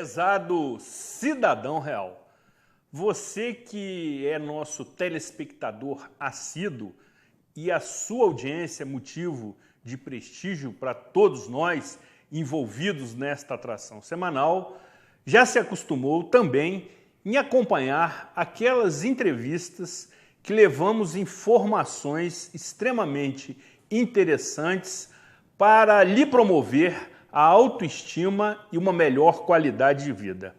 Prezado cidadão real, você que é nosso telespectador assíduo e a sua audiência é motivo de prestígio para todos nós envolvidos nesta atração semanal, já se acostumou também em acompanhar aquelas entrevistas que levamos informações extremamente interessantes para lhe promover a autoestima e uma melhor qualidade de vida.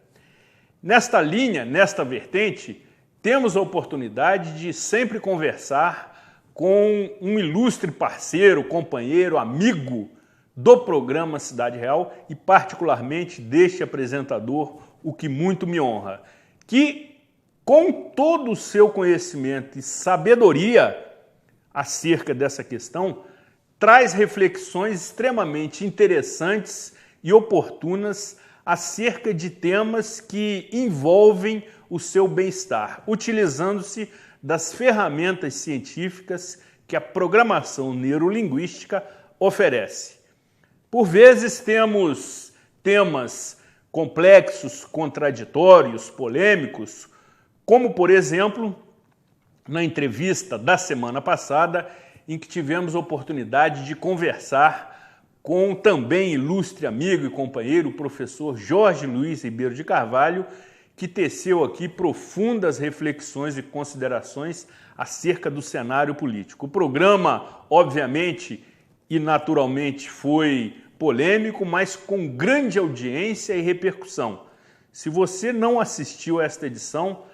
Nesta linha, nesta vertente, temos a oportunidade de sempre conversar com um ilustre parceiro, companheiro, amigo do programa Cidade Real e particularmente deste apresentador, o que muito me honra, que com todo o seu conhecimento e sabedoria acerca dessa questão, traz reflexões extremamente interessantes e oportunas acerca de temas que envolvem o seu bem-estar, utilizando-se das ferramentas científicas que a programação neurolinguística oferece. Por vezes temos temas complexos, contraditórios, polêmicos, como, por exemplo, na entrevista da semana passada, em que tivemos a oportunidade de conversar com também ilustre amigo e companheiro, o professor Jorge Luiz Ribeiro de Carvalho, que teceu aqui profundas reflexões e considerações acerca do cenário político. O programa, obviamente e naturalmente, foi polêmico, mas com grande audiência e repercussão. Se você não assistiu a esta edição,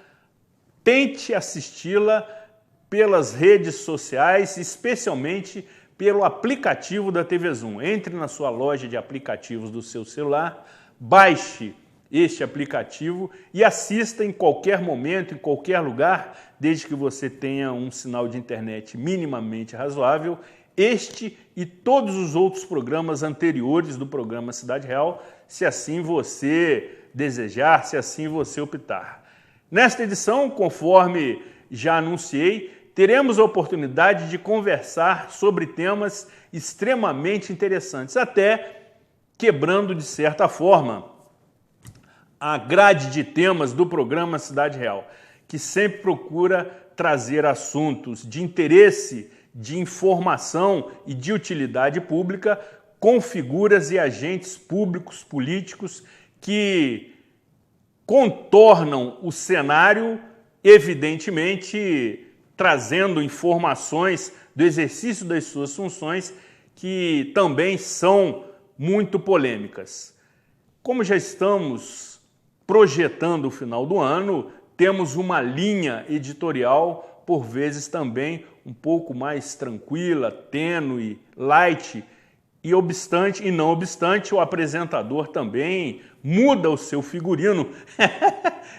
tente assisti-la pelas redes sociais, especialmente pelo aplicativo da TV Zoom. Entre na sua loja de aplicativos do seu celular, baixe este aplicativo e assista em qualquer momento, em qualquer lugar, desde que você tenha um sinal de internet minimamente razoável, este e todos os outros programas anteriores do programa Cidade Real, se assim você desejar, se assim você optar. Nesta edição, conforme já anunciei, teremos a oportunidade de conversar sobre temas extremamente interessantes, até quebrando, de certa forma, a grade de temas do programa Cidade Real, que sempre procura trazer assuntos de interesse, de informação e de utilidade pública com figuras e agentes públicos, políticos que contornam o cenário, evidentemente trazendo informações do exercício das suas funções que também são muito polêmicas. Como já estamos projetando o final do ano, temos uma linha editorial, por vezes também um pouco mais tranquila, tênue, light, e não obstante, o apresentador também muda o seu figurino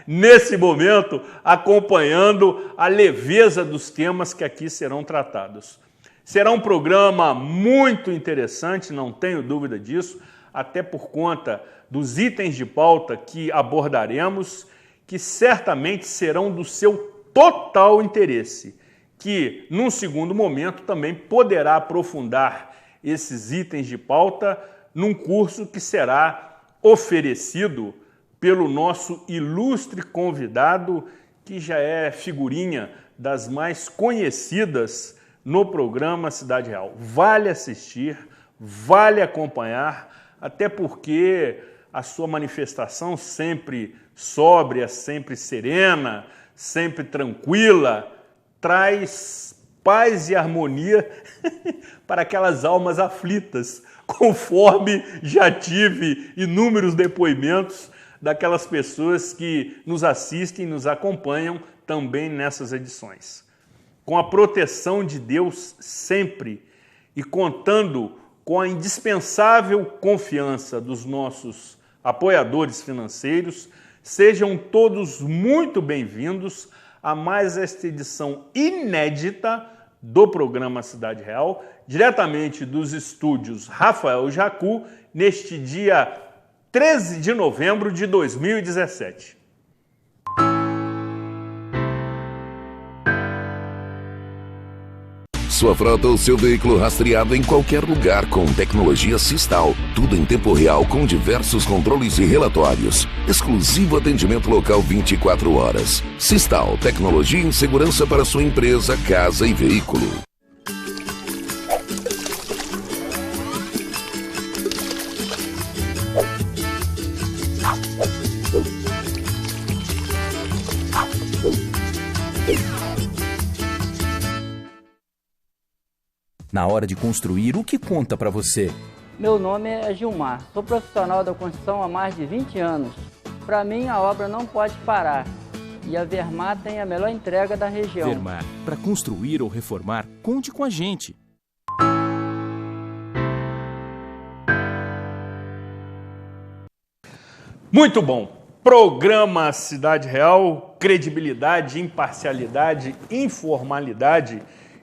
nesse momento, acompanhando a leveza dos temas que aqui serão tratados. Será um programa muito interessante, não tenho dúvida disso, até por conta dos itens de pauta que abordaremos, que certamente serão do seu total interesse, que, num segundo momento, também poderá aprofundar esses itens de pauta num curso que será oferecido pelo nosso ilustre convidado, que já é figurinha das mais conhecidas no programa Cidade Real. Vale assistir, vale acompanhar, até porque a sua manifestação sempre sóbria, sempre serena, sempre tranquila, traz paz e harmonia para aquelas almas aflitas, conforme já tive inúmeros depoimentos daquelas pessoas que nos assistem e nos acompanham também nessas edições. Com a proteção de Deus sempre e contando com a indispensável confiança dos nossos apoiadores financeiros, sejam todos muito bem-vindos a mais esta edição inédita do programa Cidade Real, diretamente dos estúdios Rafael Jacu, neste dia 13 de novembro de 2017. sua frota ou seu veículo rastreado em qualquer lugar com tecnologia Sistal. Tudo em tempo real com diversos controles e relatórios. Exclusivo atendimento local 24 horas. Sistal, tecnologia em segurança para sua empresa, casa e veículo. Na hora de construir, o que conta para você? Meu nome é Gilmar, sou profissional da construção há mais de 20 anos. Para mim, a obra não pode parar e a Vermar tem a melhor entrega da região. Vermar, para construir ou reformar, conte com a gente. Muito bom. Programa Cidade Real, credibilidade, imparcialidade, informalidade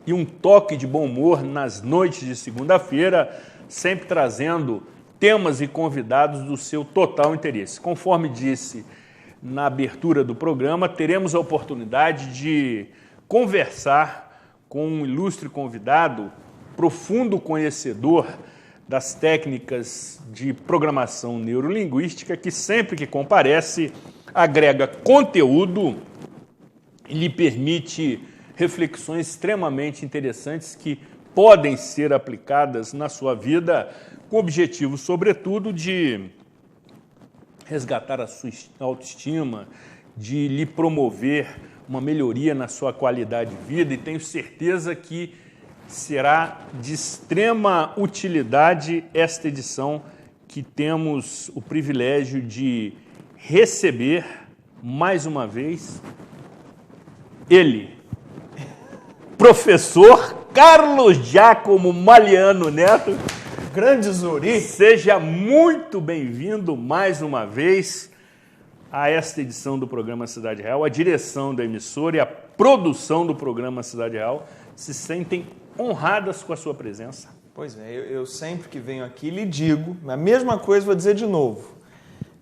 e um toque de bom humor nas noites de segunda-feira, sempre trazendo temas e convidados do seu total interesse. Conforme disse na abertura do programa, teremos a oportunidade de conversar com um ilustre convidado, profundo conhecedor das técnicas de programação neurolinguística, que sempre que comparece agrega conteúdo e lhe permite reflexões extremamente interessantes que podem ser aplicadas na sua vida, com o objetivo, sobretudo, de resgatar a sua autoestima, de lhe promover uma melhoria na sua qualidade de vida, e tenho certeza que será de extrema utilidade esta edição que temos o privilégio de receber, mais uma vez, ele, professor Carlos Giacomo Maliano Neto. Grande Zuri. Seja muito bem-vindo mais uma vez a esta edição do programa Cidade Real. A direção da emissora e a produção do programa Cidade Real se sentem honradas com a sua presença. Pois é, eu sempre que venho aqui lhe digo, a mesma coisa vou dizer de novo.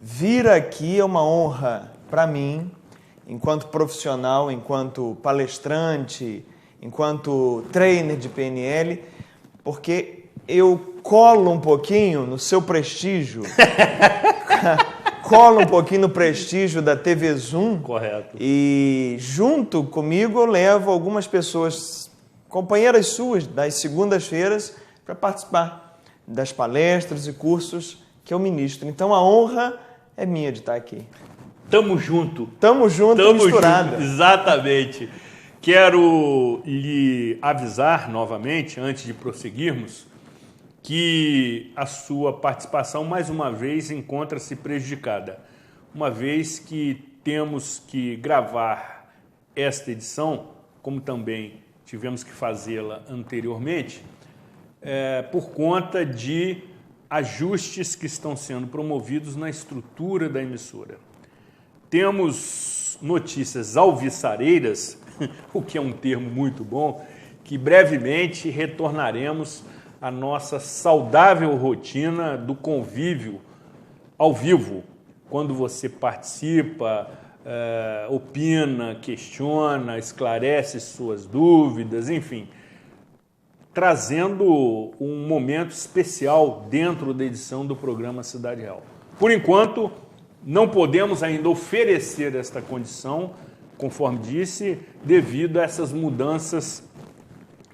Vir aqui é uma honra para mim, enquanto profissional, enquanto palestrante, enquanto trainer de PNL, porque eu colo um pouquinho no seu prestígio, colo um pouquinho no prestígio da TV Zoom. Correto. E junto comigo eu levo algumas pessoas, companheiras suas, das segundas-feiras, para participar das palestras e cursos que eu ministro. Então a honra é minha de estar aqui. Tamo junto. Tamo junto, misturada. Exatamente. Quero lhe avisar novamente, antes de prosseguirmos, que a sua participação, mais uma vez, encontra-se prejudicada, uma vez que temos que gravar esta edição, como também tivemos que fazê-la anteriormente, por conta de ajustes que estão sendo promovidos na estrutura da emissora. Temos notícias alviçareiras, o que é um termo muito bom, que brevemente retornaremos à nossa saudável rotina do convívio ao vivo, quando você participa, opina, questiona, esclarece suas dúvidas, enfim, trazendo um momento especial dentro da edição do programa Cidade Real. Por enquanto, não podemos ainda oferecer esta condição, conforme disse, devido a essas mudanças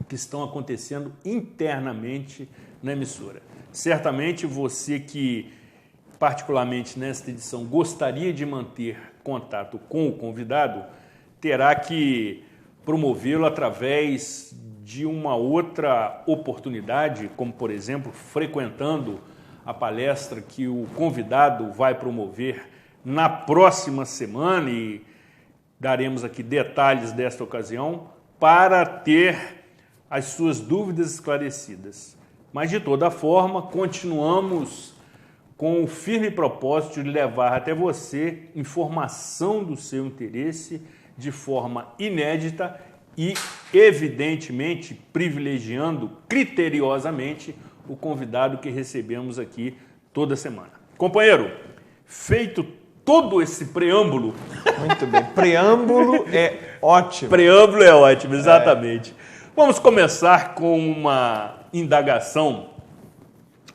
que estão acontecendo internamente na emissora. Certamente você que, particularmente nesta edição, gostaria de manter contato com o convidado, terá que promovê-lo através de uma outra oportunidade, como, por exemplo, frequentando a palestra que o convidado vai promover na próxima semana, e daremos aqui detalhes desta ocasião, para ter as suas dúvidas esclarecidas. Mas, de toda forma, continuamos com o firme propósito de levar até você informação do seu interesse de forma inédita e, evidentemente, privilegiando criteriosamente o convidado que recebemos aqui toda semana. Companheiro, feito todo esse preâmbulo... Muito bem, preâmbulo é ótimo. Preâmbulo é ótimo, exatamente. Vamos começar com uma indagação,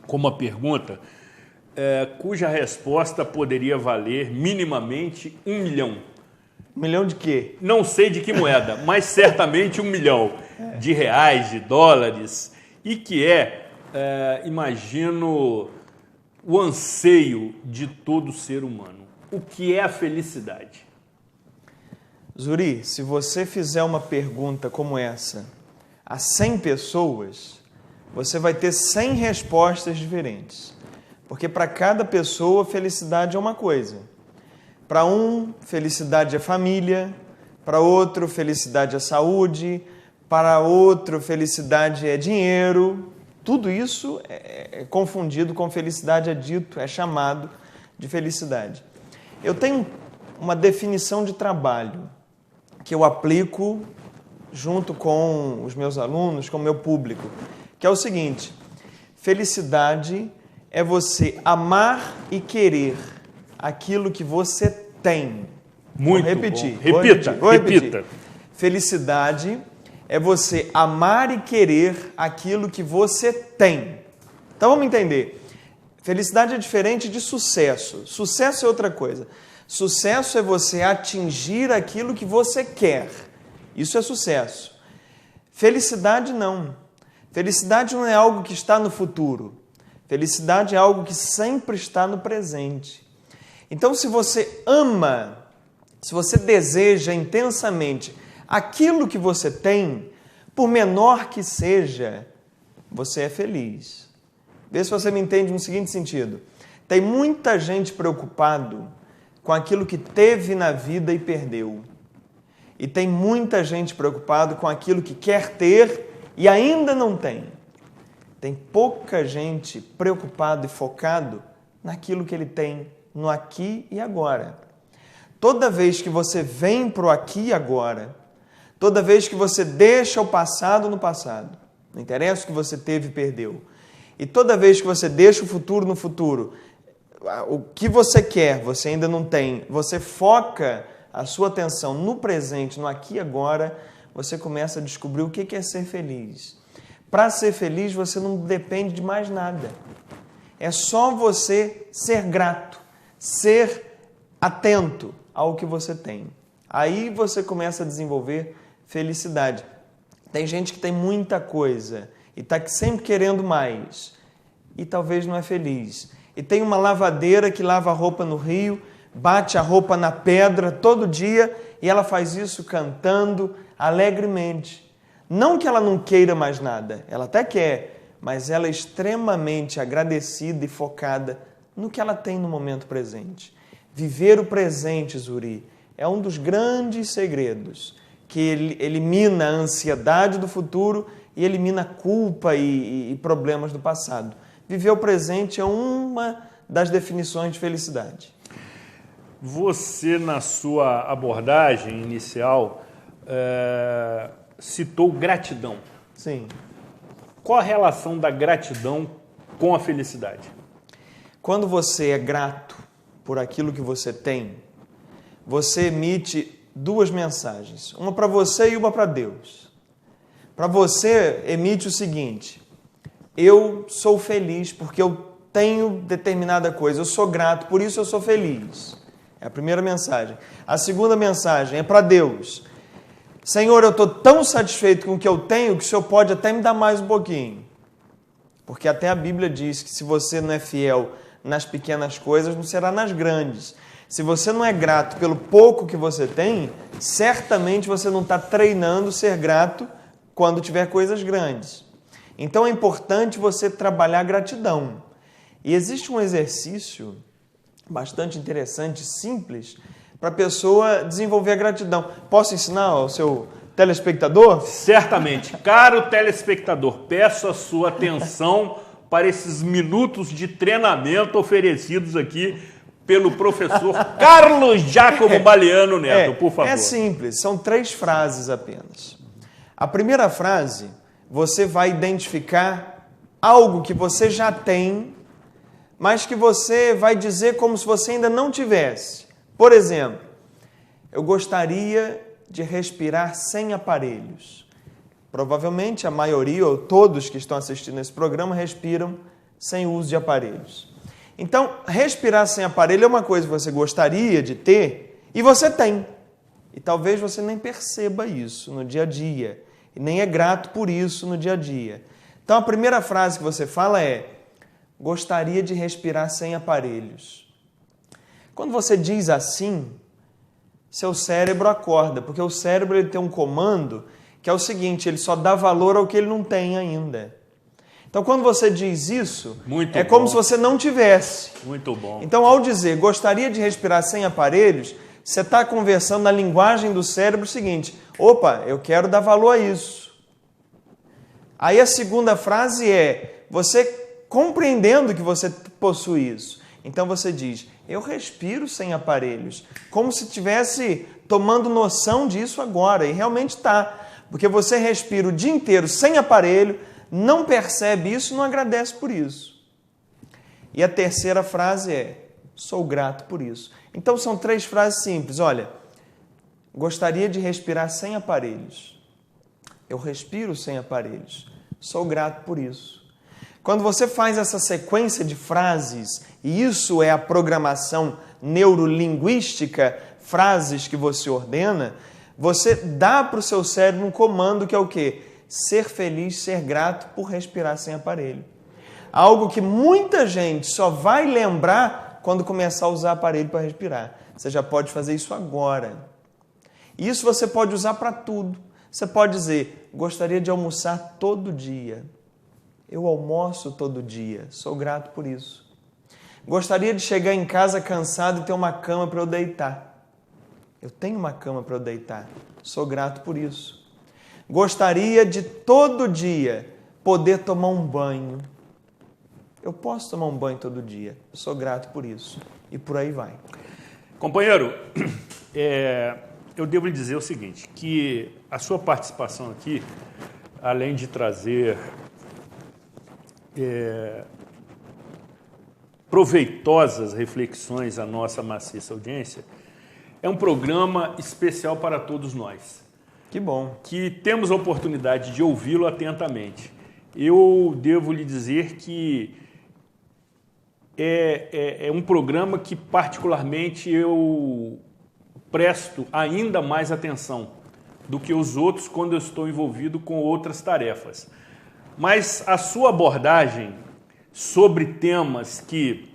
com uma pergunta, cuja resposta poderia valer minimamente 1 milhão. 1 milhão de quê? Não sei de que moeda, mas certamente 1 milhão de reais, de dólares, e que imagino, o anseio de todo ser humano. O que é a felicidade? Zuri, se você fizer uma pergunta como essa a 100 pessoas, você vai ter 100 respostas diferentes. Porque para cada pessoa, felicidade é uma coisa. Para um, felicidade é família. Para outro, felicidade é saúde. Para outro, felicidade é dinheiro. Tudo isso é confundido com felicidade, é dito, é chamado de felicidade. Eu tenho uma definição de trabalho que eu aplico junto com os meus alunos, com o meu público, que é o seguinte: felicidade é você amar e querer aquilo que você tem. Muito Vou repetir. bom. Repita. Felicidade é você amar e querer aquilo que você tem. Então vamos entender. Felicidade é diferente de sucesso. Sucesso é outra coisa. Sucesso é você atingir aquilo que você quer. Isso é sucesso. Felicidade não. Felicidade não é algo que está no futuro. Felicidade é algo que sempre está no presente. Então, se você ama, se você deseja intensamente aquilo que você tem, por menor que seja, você é feliz. Vê se você me entende no seguinte sentido. Tem muita gente preocupado com aquilo que teve na vida e perdeu. E tem muita gente preocupado com aquilo que quer ter e ainda não tem. Tem pouca gente preocupado e focado naquilo que ele tem, no aqui e agora. Toda vez que você vem para o aqui e agora, toda vez que você deixa o passado no passado, não interessa o que você teve e perdeu, e toda vez que você deixa o futuro no futuro, o que você quer, você ainda não tem, você foca a sua atenção no presente, no aqui e agora, você começa a descobrir o que é ser feliz. Para ser feliz, você não depende de mais nada. É só você ser grato, ser atento ao que você tem. Aí você começa a desenvolver felicidade. Tem gente que tem muita coisa e está sempre querendo mais e talvez não é feliz. E tem uma lavadeira que lava a roupa no rio, bate a roupa na pedra todo dia e ela faz isso cantando alegremente. Não que ela não queira mais nada, ela até quer, mas ela é extremamente agradecida e focada no que ela tem no momento presente. Viver o presente, Zuri, é um dos grandes segredos que elimina a ansiedade do futuro e elimina a culpa e problemas do passado. Viver o presente é uma das definições de felicidade. Você, na sua abordagem inicial, citou gratidão. Sim. Qual a relação da gratidão com a felicidade? Quando você é grato por aquilo que você tem, você emite 2 mensagens. Uma para você e uma para Deus. Para você, emite o seguinte: eu sou feliz porque eu tenho determinada coisa, eu sou grato, por isso eu sou feliz. É a primeira mensagem. A segunda mensagem é para Deus: Senhor, eu estou tão satisfeito com o que eu tenho que o Senhor pode até me dar mais um pouquinho. Porque até a Bíblia diz que se você não é fiel nas pequenas coisas, não será nas grandes. Se você não é grato pelo pouco que você tem, certamente você não está treinando ser grato quando tiver coisas grandes. Então é importante você trabalhar a gratidão. E existe um exercício bastante interessante, simples, para a pessoa desenvolver a gratidão. Posso ensinar ao seu telespectador? Certamente. Caro telespectador, peço a sua atenção para esses minutos de treinamento oferecidos aqui pelo professor Carlos Giacomo Baliano Neto, por favor. É simples, são 3 frases apenas. A primeira frase, você vai identificar algo que você já tem, mas que você vai dizer como se você ainda não tivesse. Por exemplo, eu gostaria de respirar sem aparelhos. Provavelmente a maioria ou todos que estão assistindo esse programa respiram sem uso de aparelhos. Então, respirar sem aparelho é uma coisa que você gostaria de ter e você tem. E talvez você nem perceba isso no dia a dia. E nem é grato por isso no dia a dia. Então, a primeira frase que você fala é: gostaria de respirar sem aparelhos. Quando você diz assim, seu cérebro acorda, porque o cérebro ele tem um comando que é o seguinte: ele só dá valor ao que ele não tem ainda. Então, quando você diz isso, Muito é bom. como se você não tivesse. Muito bom. Então, ao dizer gostaria de respirar sem aparelhos, você está conversando na linguagem do cérebro o seguinte: opa, eu quero dar valor a isso. Aí a segunda frase é você compreendendo que você possui isso. Então você diz: eu respiro sem aparelhos, como se estivesse tomando noção disso agora, e realmente está, porque você respira o dia inteiro sem aparelho, não percebe isso, não agradece por isso. E a terceira frase é: sou grato por isso. Então são 3 frases simples. Olha, gostaria de respirar sem aparelhos. Eu respiro sem aparelhos. Sou grato por isso. Quando você faz essa sequência de frases, e isso é a programação neurolinguística, frases que você ordena, você dá para o seu cérebro um comando que é o quê? Ser feliz, ser grato por respirar sem aparelho. Algo que muita gente só vai lembrar quando começar a usar aparelho para respirar. Você já pode fazer isso agora. Isso você pode usar para tudo. Você pode dizer: gostaria de almoçar todo dia. Eu almoço todo dia. Sou grato por isso. Gostaria de chegar em casa cansado e ter uma cama para eu deitar. Eu tenho uma cama para eu deitar. Sou grato por isso. Gostaria de todo dia poder tomar um banho. Eu posso tomar um banho todo dia. Sou grato por isso. E por aí vai. Companheiro, eu devo lhe dizer o seguinte, que a sua participação aqui, além de trazer proveitosas reflexões à nossa maciça audiência, é um programa especial para todos nós. Que bom. Que temos a oportunidade de ouvi-lo atentamente. Eu devo lhe dizer que é um programa que particularmente eu presto ainda mais atenção do que os outros quando eu estou envolvido com outras tarefas. Mas a sua abordagem sobre temas que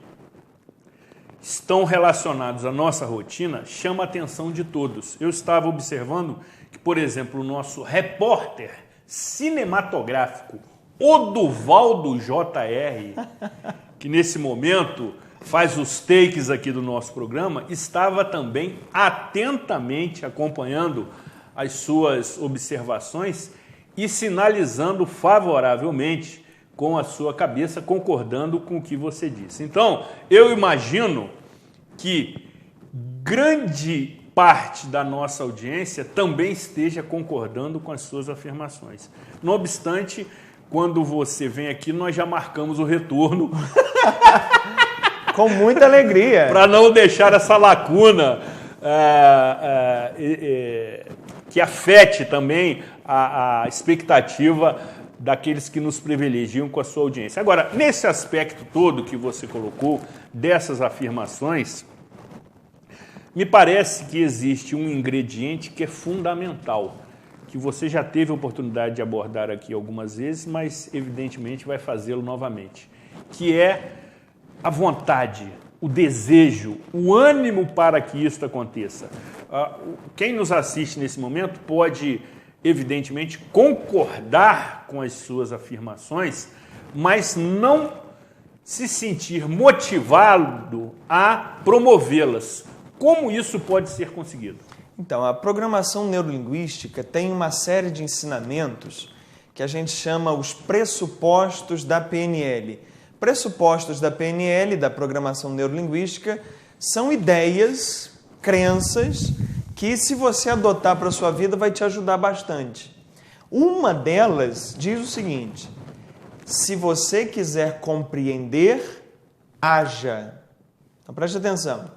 estão relacionados à nossa rotina chama a atenção de todos. Eu estava observando que, por exemplo, o nosso repórter cinematográfico, Oduvaldo JR, que nesse momento faz os takes aqui do nosso programa, estava também atentamente acompanhando as suas observações e sinalizando favoravelmente com a sua cabeça, concordando com o que você disse. Então, eu imagino que grande parte da nossa audiência também esteja concordando com as suas afirmações. Não obstante, quando você vem aqui, nós já marcamos o retorno. Com muita alegria. Para não deixar essa lacuna que afete também a expectativa daqueles que nos privilegiam com a sua audiência. Agora, nesse aspecto todo que você colocou, dessas afirmações, me parece que existe um ingrediente que é fundamental, que você já teve a oportunidade de abordar aqui algumas vezes, mas evidentemente vai fazê-lo novamente, que é a vontade, o desejo, o ânimo para que isso aconteça. Quem nos assiste nesse momento pode, evidentemente, concordar com as suas afirmações, mas não se sentir motivado a promovê-las. Como isso pode ser conseguido? Então, a programação neurolinguística tem uma série de ensinamentos que a gente chama os pressupostos da PNL. Pressupostos da PNL, da programação neurolinguística, são ideias, crenças, que se você adotar para a sua vida vai te ajudar bastante. Uma delas diz o seguinte: se você quiser compreender, haja. Então preste atenção.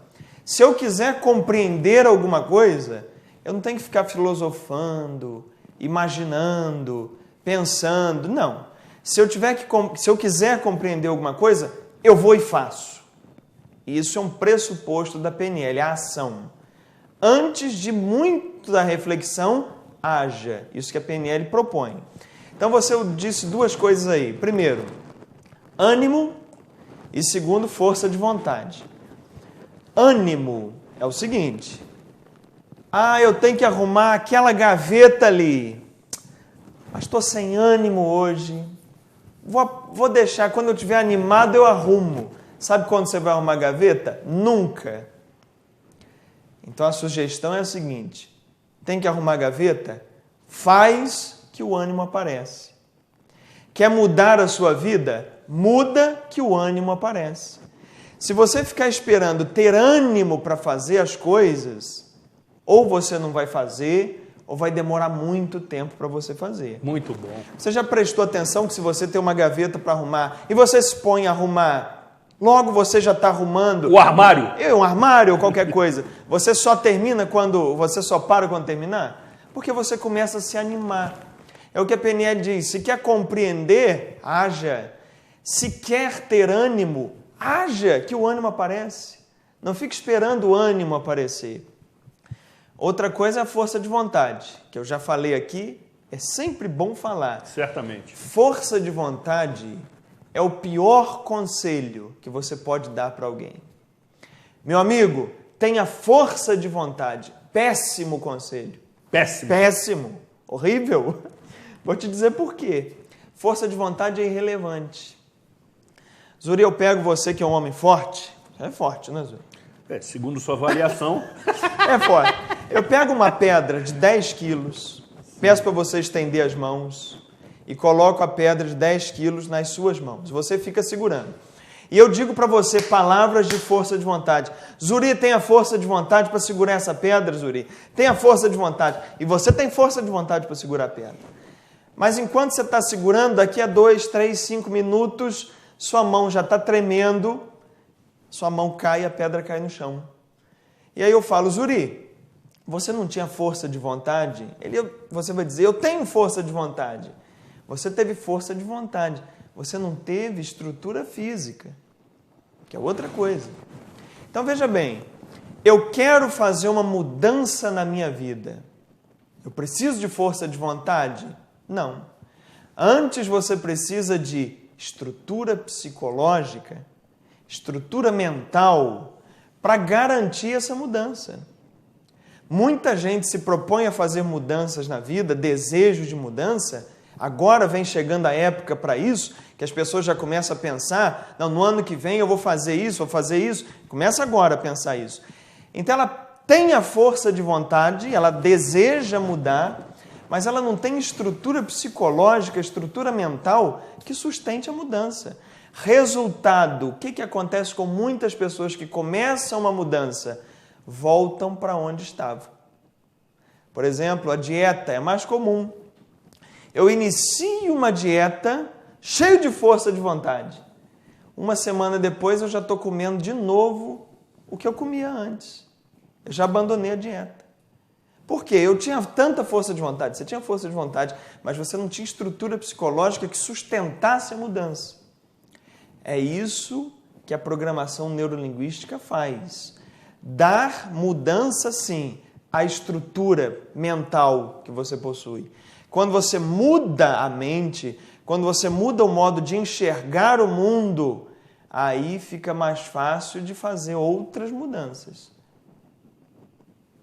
Se eu quiser compreender alguma coisa, eu não tenho que ficar filosofando, imaginando, pensando. Não. Se eu quiser compreender alguma coisa, eu vou e faço. E isso é um pressuposto da PNL, a ação. Antes de muito da reflexão, haja. Isso que a PNL propõe. Então você disse duas coisas aí. Primeiro, ânimo e segundo, força de vontade. Ânimo é o seguinte: eu tenho que arrumar aquela gaveta ali, mas estou sem ânimo hoje. Vou deixar, quando eu estiver animado eu arrumo. Sabe quando você vai arrumar a gaveta? Nunca. Então a sugestão é a seguinte: tem que arrumar a gaveta? Faz que o ânimo aparece. Quer mudar a sua vida? Muda que o ânimo aparece. Se você ficar esperando ter ânimo para fazer as coisas, ou você não vai fazer, ou vai demorar muito tempo para você fazer. Muito bom. Você já prestou atenção que se você tem uma gaveta para arrumar e você se põe a arrumar, logo você já está arrumando... O armário. Um armário ou qualquer coisa. Você só termina quando... Você só para quando terminar? Porque você começa a se animar. É o que a PNL diz. Se quer compreender, haja. Se quer ter ânimo, haja, que o ânimo aparece. Não fique esperando o ânimo aparecer. Outra coisa é a força de vontade, que eu já falei aqui, é sempre bom falar. Certamente. Força de vontade é o pior conselho que você pode dar para alguém. Meu amigo, tenha força de vontade. Péssimo conselho. Péssimo. Péssimo. Horrível. Vou te dizer por quê. Força de vontade é irrelevante. Zuri, eu pego você que é um homem forte. É forte, né, Zuri? Segundo sua avaliação. É forte. Eu pego uma pedra de 10 quilos, peço para você estender as mãos e coloco a pedra de 10 quilos nas suas mãos. Você fica segurando. E eu digo para você palavras de força de vontade. Zuri, tem a força de vontade para segurar essa pedra, Zuri? Tem a força de vontade. E você tem força de vontade para segurar a pedra. Mas enquanto você está segurando, daqui a 2, 3, 5 minutos, sua mão já está tremendo, sua mão cai e a pedra cai no chão. E aí eu falo, Zuri, você não tinha força de vontade? Você vai dizer, eu tenho força de vontade. Você teve força de vontade. Você não teve estrutura física, que é outra coisa. Então veja bem, eu quero fazer uma mudança na minha vida. Eu preciso de força de vontade? Não. Antes você precisa de estrutura psicológica, estrutura mental, para garantir essa mudança. Muita gente se propõe a fazer mudanças na vida, desejo de mudança. Agora vem chegando a época para isso, que as pessoas já começam a pensar, não, no ano que vem eu vou fazer isso, vou fazer isso. Começa agora a pensar isso. Então ela tem a força de vontade, ela deseja mudar, mas ela não tem estrutura psicológica, estrutura mental que sustente a mudança. Resultado, o que acontece com muitas pessoas que começam uma mudança? Voltam para onde estavam. Por exemplo, a dieta é mais comum. Eu inicio uma dieta cheio de força de vontade. Uma semana depois eu já estou comendo de novo o que eu comia antes. Eu já abandonei a dieta. Por quê? Eu tinha tanta força de vontade. Você tinha força de vontade, mas você não tinha estrutura psicológica que sustentasse a mudança. É isso que a programação neurolinguística faz. Dar mudança, sim, à estrutura mental que você possui. Quando você muda a mente, quando você muda o modo de enxergar o mundo, aí fica mais fácil de fazer outras mudanças.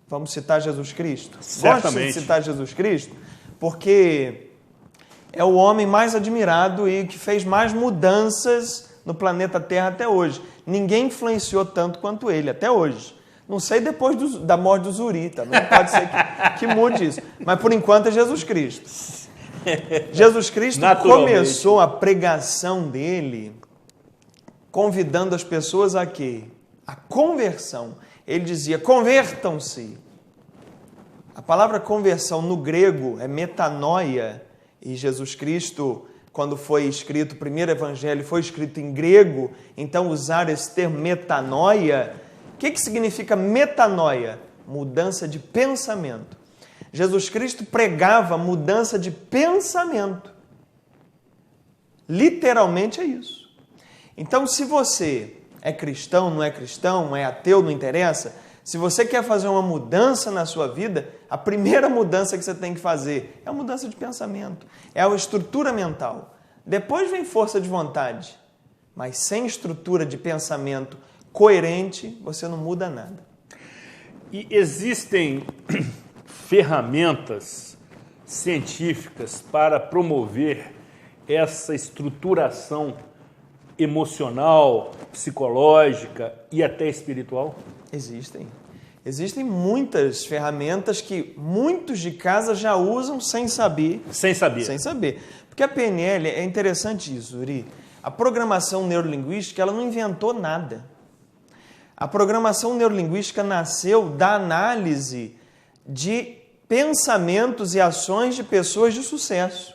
Vamos citar Jesus Cristo? Certamente. Gosto de citar Jesus Cristo porque é o homem mais admirado e que fez mais mudanças no planeta Terra até hoje. Ninguém influenciou tanto quanto ele, até hoje. Não sei depois da morte do Zuri, também pode ser que mude isso. Mas por enquanto é Jesus Cristo. Jesus Cristo começou a pregação dele convidando as pessoas a quê? A conversão. Ele dizia, convertam-se. A palavra conversão no grego é metanoia. E Jesus Cristo, quando foi escrito o primeiro evangelho, foi escrito em grego. Então usar esse termo metanoia... O que significa metanoia? Mudança de pensamento. Jesus Cristo pregava mudança de pensamento. Literalmente é isso. Então, se você é cristão, não é ateu, não interessa, se você quer fazer uma mudança na sua vida, a primeira mudança que você tem que fazer é a mudança de pensamento, é a estrutura mental. Depois vem força de vontade, mas sem estrutura de pensamento coerente, você não muda nada. E existem ferramentas científicas para promover essa estruturação emocional, psicológica e até espiritual? Existem. Existem muitas ferramentas que muitos de casa já usam sem saber. Sem saber. Sem saber. Porque a PNL, é interessante isso, Uri. A programação neurolinguística, ela não inventou nada. A programação neurolinguística nasceu da análise de pensamentos e ações de pessoas de sucesso.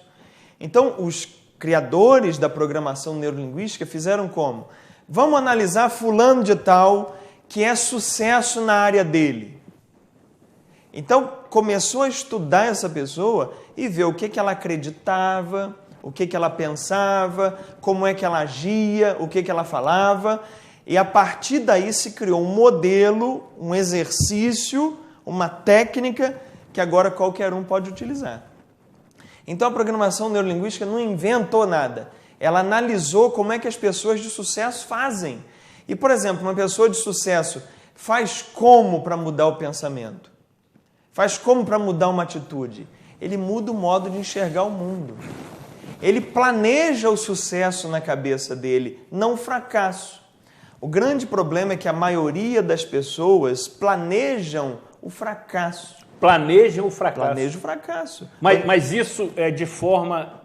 Então, os criadores da programação neurolinguística fizeram como? Vamos analisar fulano de tal que é sucesso na área dele. Então, começou a estudar essa pessoa e ver o que ela acreditava, o que ela pensava, como é que ela agia, o que ela falava. E a partir daí se criou um modelo, um exercício, uma técnica que agora qualquer um pode utilizar. Então a programação neurolinguística não inventou nada. Ela analisou como é que as pessoas de sucesso fazem. E, por exemplo, uma pessoa de sucesso faz como para mudar o pensamento? Faz como para mudar uma atitude? Ele muda o modo de enxergar o mundo. Ele planeja o sucesso na cabeça dele, não o fracasso. O grande problema é que a maioria das pessoas planejam o fracasso. Planejam o fracasso. Planejam o fracasso. Mas isso é de forma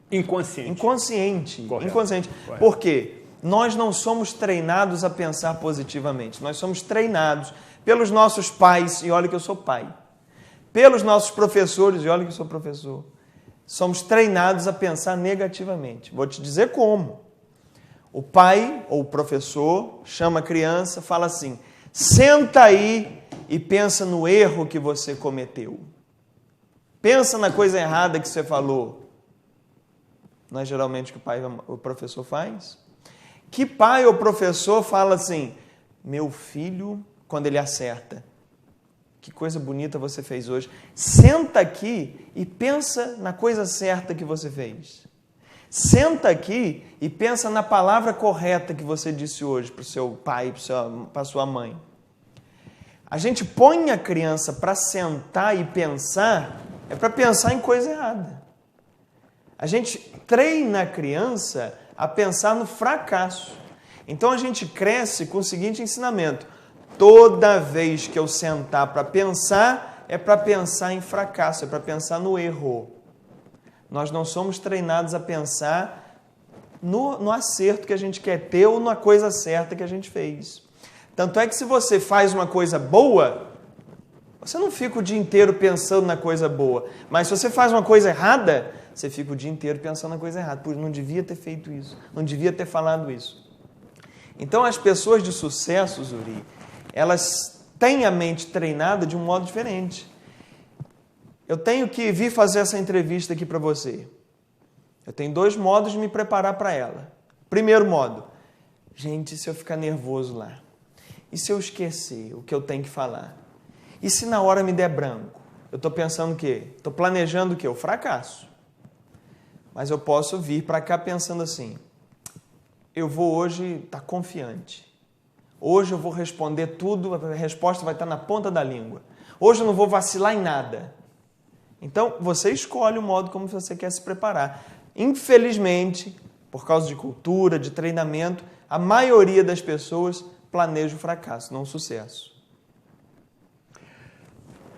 inconsciente. Inconsciente. Correto. Inconsciente. Correto. Por quê? Nós não somos treinados a pensar positivamente. Nós somos treinados pelos nossos pais, e olha que eu sou pai. Pelos nossos professores, e olha que eu sou professor. Somos treinados a pensar negativamente. Vou te dizer como. O pai ou o professor chama a criança, fala assim: senta aí e pensa no erro que você cometeu. Pensa na coisa errada que você falou. Não é geralmente o que o professor faz? Que pai ou professor fala assim: meu filho, quando ele acerta, que coisa bonita você fez hoje. Senta aqui e pensa na coisa certa que você fez. Senta aqui e pensa na palavra correta que você disse hoje para o seu pai, para a sua mãe. A gente põe a criança para sentar e pensar, é para pensar em coisa errada. A gente treina a criança a pensar no fracasso. Então a gente cresce com o seguinte ensinamento: toda vez que eu sentar para pensar, é para pensar em fracasso, é para pensar no erro. Nós não somos treinados a pensar no acerto que a gente quer ter ou na coisa certa que a gente fez. Tanto é que se você faz uma coisa boa, você não fica o dia inteiro pensando na coisa boa. Mas se você faz uma coisa errada, você fica o dia inteiro pensando na coisa errada. Pô, não devia ter feito isso, não devia ter falado isso. Então as pessoas de sucesso, Zuri, elas têm a mente treinada de um modo diferente. Eu tenho que vir fazer essa entrevista aqui para você. Eu tenho 2 modos de me preparar para ela. Primeiro modo: gente, se eu ficar nervoso lá? E se eu esquecer o que eu tenho que falar? E se na hora me der branco? Eu estou pensando o quê? Estou planejando o quê? O fracasso. Mas eu posso vir para cá pensando assim: eu vou hoje estar confiante. Hoje eu vou responder tudo, a resposta vai estar na ponta da língua. Hoje eu não vou vacilar em nada. Então, você escolhe o modo como você quer se preparar. Infelizmente, por causa de cultura, de treinamento, a maioria das pessoas planeja o fracasso, não o sucesso.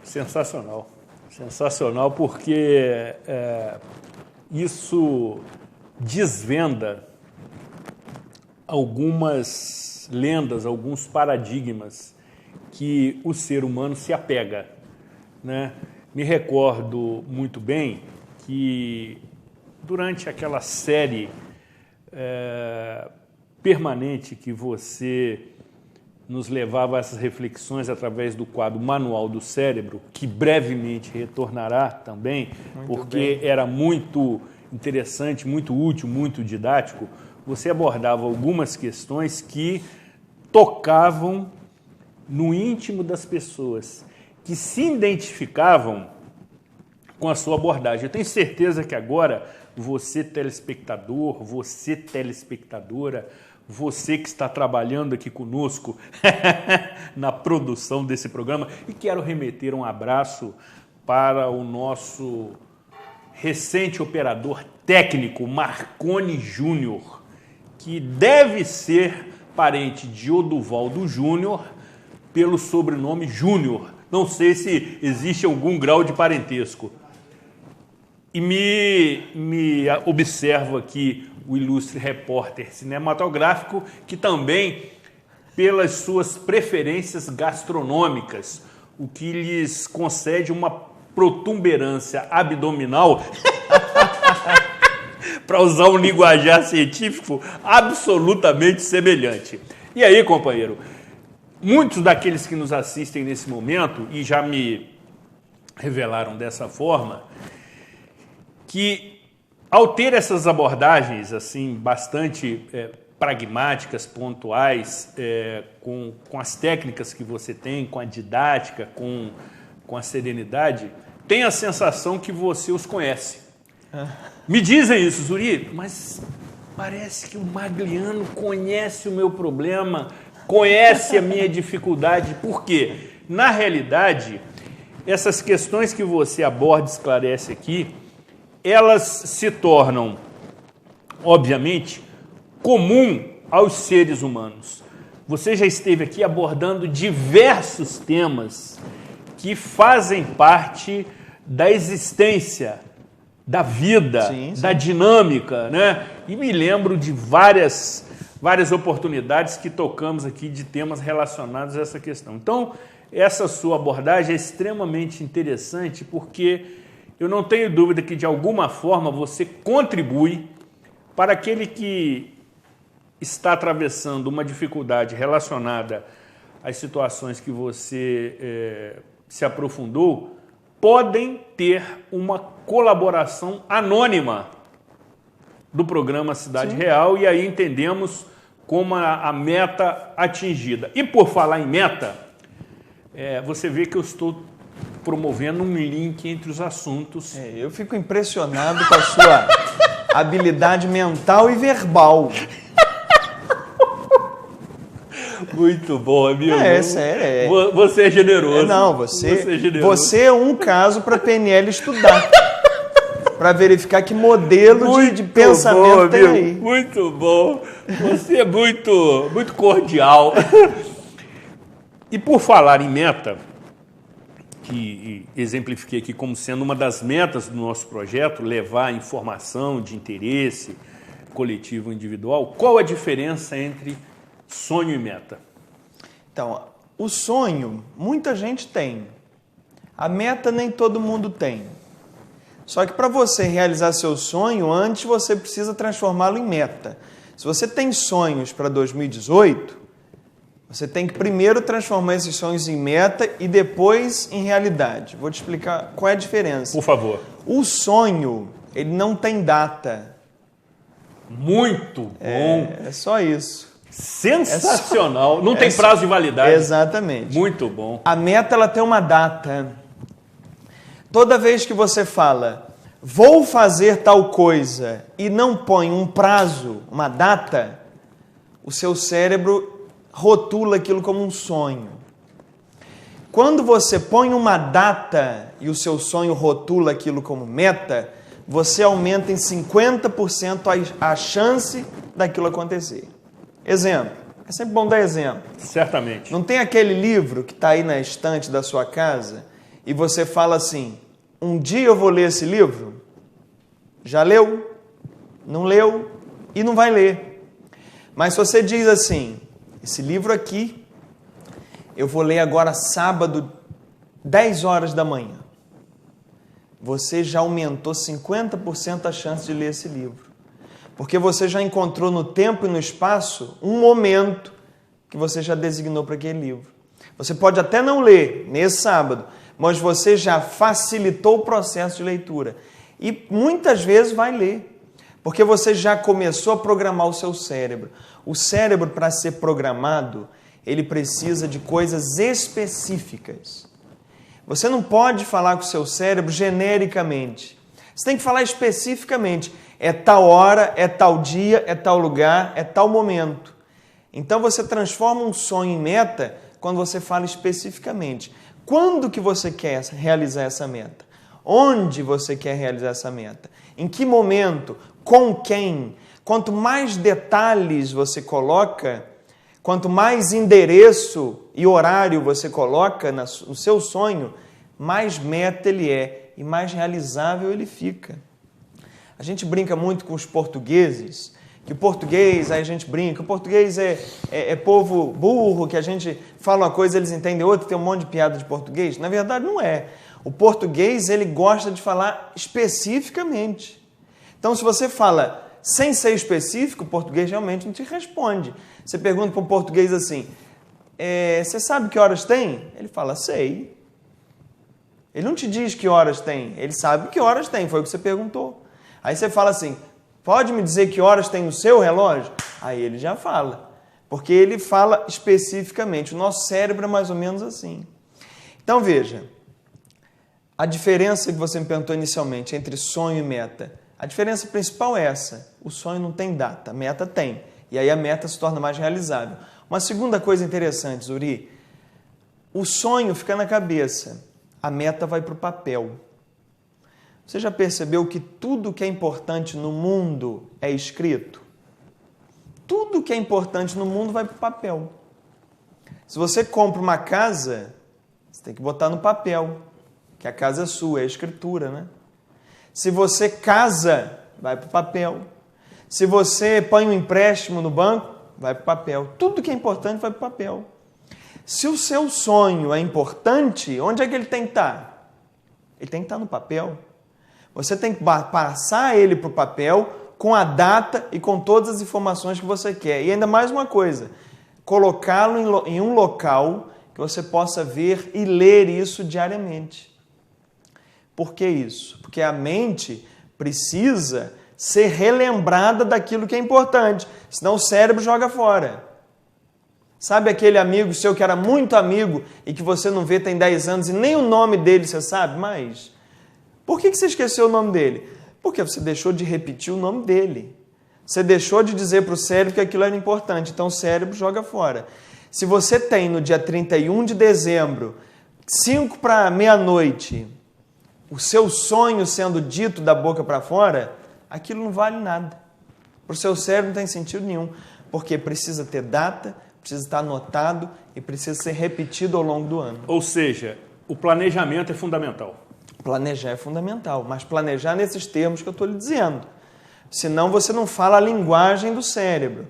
Sensacional. Sensacional, porque isso desvenda algumas lendas, alguns paradigmas que o ser humano se apega, né? Me recordo muito bem que durante aquela série permanente que você nos levava a essas reflexões através do quadro Manual do Cérebro, que brevemente retornará também, porque era muito interessante, muito útil, muito didático. Você abordava algumas questões que tocavam no íntimo das pessoas, que se identificavam com a sua abordagem. Eu tenho certeza que agora você, telespectador, você, telespectadora, você que está trabalhando aqui conosco na produção desse programa, e quero remeter um abraço para o nosso recente operador técnico, Marconi Júnior, que deve ser parente de Oduvaldo Júnior pelo sobrenome Júnior. Não sei se existe algum grau de parentesco. E me observo aqui o ilustre repórter cinematográfico, que também, pelas suas preferências gastronômicas, o que lhes concede uma protuberância abdominal, para usar um linguajar científico, absolutamente semelhante. E aí, companheiro, muitos daqueles que nos assistem nesse momento, e já me revelaram dessa forma, que ao ter essas abordagens assim bastante pragmáticas, pontuais, com as técnicas que você tem, com a didática, com a serenidade, tem a sensação que você os conhece. Me dizem isso, Zuri, mas parece que o Magliano conhece o meu problema, conhece a minha dificuldade. Por quê? Na realidade, essas questões que você aborda e esclarece aqui, elas se tornam, obviamente, comum aos seres humanos. Você já esteve aqui abordando diversos temas que fazem parte da existência, da vida, sim. Da dinâmica, né? E me lembro de várias oportunidades que tocamos aqui de temas relacionados a essa questão. Então, essa sua abordagem é extremamente interessante porque eu não tenho dúvida que, de alguma forma, você contribui para aquele que está atravessando uma dificuldade relacionada às situações que você se aprofundou, podem ter uma colaboração anônima do programa Cidade Sim. Real, e aí entendemos como a meta atingida. E por falar em meta, você vê que eu estou promovendo um link entre os assuntos. Eu fico impressionado com a sua habilidade mental e verbal. Muito bom, amigo. Sério. Você é generoso. Você é um caso para a PNL estudar. Para verificar que modelo de pensamento bom, tem aí. Muito bom. Você é muito cordial. E por falar em meta, que exemplifiquei aqui como sendo uma das metas do nosso projeto, levar informação de interesse coletivo e individual, qual a diferença entre sonho e meta? Então, o sonho, muita gente tem. A meta nem todo mundo tem. Só que para você realizar seu sonho, antes você precisa transformá-lo em meta. Se você tem sonhos para 2018, você tem que primeiro transformar esses sonhos em meta e depois em realidade. Vou te explicar qual é a diferença. Por favor. O sonho, ele não tem data. Muito bom. É só isso. Sensacional. Não tem prazo de validade. Exatamente. Muito bom. A meta, ela tem uma data. Toda vez que você fala, vou fazer tal coisa, e não põe um prazo, uma data, o seu cérebro rotula aquilo como um sonho. Quando você põe uma data e o seu sonho rotula aquilo como meta, você aumenta em 50% a chance daquilo acontecer. Exemplo. É sempre bom dar exemplo. Certamente. Não tem aquele livro que está aí na estante da sua casa e você fala assim, um dia eu vou ler esse livro? Já leu? Não leu? E não vai ler. Mas se você diz assim, esse livro aqui, eu vou ler agora sábado, 10 horas da manhã. Você já aumentou 50% a chance de ler esse livro. Porque você já encontrou no tempo e no espaço um momento que você já designou para aquele livro. Você pode até não ler nesse sábado, mas você já facilitou o processo de leitura. E muitas vezes vai ler, porque você já começou a programar o seu cérebro. O cérebro, para ser programado, ele precisa de coisas específicas. Você não pode falar com o seu cérebro genericamente. Você tem que falar especificamente. É tal hora, é tal dia, é tal lugar, é tal momento. Então você transforma um sonho em meta quando você fala especificamente. Quando que você quer realizar essa meta? Onde você quer realizar essa meta? Em que momento? Com quem? Quanto mais detalhes você coloca, quanto mais endereço e horário você coloca no seu sonho, mais meta ele é e mais realizável ele fica. A gente brinca muito com os portugueses, que o português, aí a gente brinca, o português é povo burro, que a gente fala uma coisa, eles entendem outra, tem um monte de piada de português. Na verdade, não é. O português, ele gosta de falar especificamente. Então, se você fala sem ser específico, o português realmente não te responde. Você pergunta para um português assim, você sabe que horas tem? Ele fala, sei. Ele não te diz que horas tem, ele sabe que horas tem, foi o que você perguntou. Aí você fala assim, pode me dizer que horas tem no seu relógio? Aí ele já fala, porque ele fala especificamente. O nosso cérebro é mais ou menos assim. Então veja, a diferença que você me perguntou inicialmente entre sonho e meta, a diferença principal é essa, o sonho não tem data, a meta tem, e aí a meta se torna mais realizável. Uma segunda coisa interessante, Zuri, o sonho fica na cabeça, a meta vai para o papel. Você já percebeu que tudo que é importante no mundo é escrito? Tudo que é importante no mundo vai para o papel. Se você compra uma casa, você tem que botar no papel, que a casa é sua, é a escritura, né? Se você casa, vai para o papel. Se você põe um empréstimo no banco, vai para o papel. Tudo que é importante vai para o papel. Se o seu sonho é importante, onde é que ele tem que estar? Ele tem que estar no papel. Você tem que passar ele para o papel com a data e com todas as informações que você quer. E ainda mais uma coisa, colocá-lo em um local que você possa ver e ler isso diariamente. Por que isso? Porque a mente precisa ser relembrada daquilo que é importante, senão o cérebro joga fora. Sabe aquele amigo seu que era muito amigo e que você não vê tem 10 anos e nem o nome dele você sabe mais? Por que você esqueceu o nome dele? Porque você deixou de repetir o nome dele. Você deixou de dizer para o cérebro que aquilo era importante, então o cérebro joga fora. Se você tem no dia 31 de dezembro, 5 para meia-noite, o seu sonho sendo dito da boca para fora, aquilo não vale nada. Para o seu cérebro não tem sentido nenhum, porque precisa ter data, precisa estar anotado e precisa ser repetido ao longo do ano. Ou seja, o planejamento é fundamental. Planejar é fundamental, mas planejar nesses termos que eu estou lhe dizendo. Senão você não fala a linguagem do cérebro.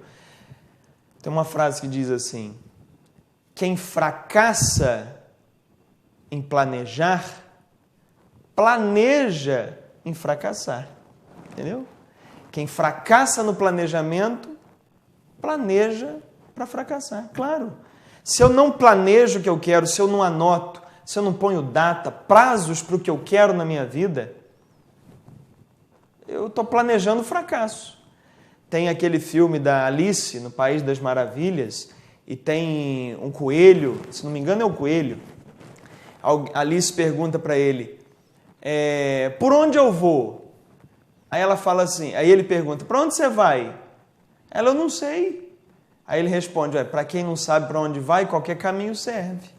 Tem uma frase que diz assim, quem fracassa em planejar, planeja em fracassar. Entendeu? Quem fracassa no planejamento, planeja para fracassar. Claro. Se eu não planejo o que eu quero, se eu não anoto, se eu não ponho data, prazos para o que eu quero na minha vida, eu estou planejando fracasso. Tem aquele filme da Alice, no País das Maravilhas, e tem um coelho, se não me engano é o coelho. A Alice pergunta para ele, por onde eu vou? Aí ela fala assim, aí ele pergunta, para onde você vai? Ela, eu não sei. Aí ele responde, para quem não sabe para onde vai, qualquer caminho serve.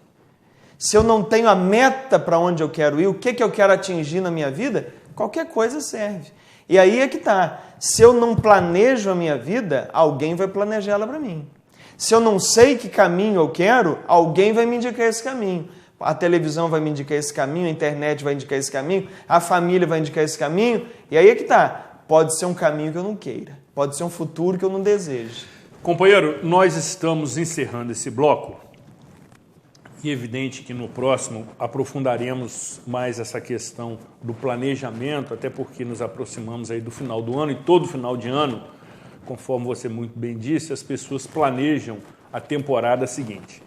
Se eu não tenho a meta para onde eu quero ir, o que eu quero atingir na minha vida, qualquer coisa serve. E aí é que está. Se eu não planejo a minha vida, alguém vai planejá-la para mim. Se eu não sei que caminho eu quero, alguém vai me indicar esse caminho. A televisão vai me indicar esse caminho, a internet vai indicar esse caminho, a família vai indicar esse caminho. E aí é que está. Pode ser um caminho que eu não queira. Pode ser um futuro que eu não deseje. Companheiro, nós estamos encerrando esse bloco. E é evidente que no próximo aprofundaremos mais essa questão do planejamento, até porque nos aproximamos aí do final do ano e todo final de ano conforme você muito bem disse, as pessoas planejam a temporada seguinte.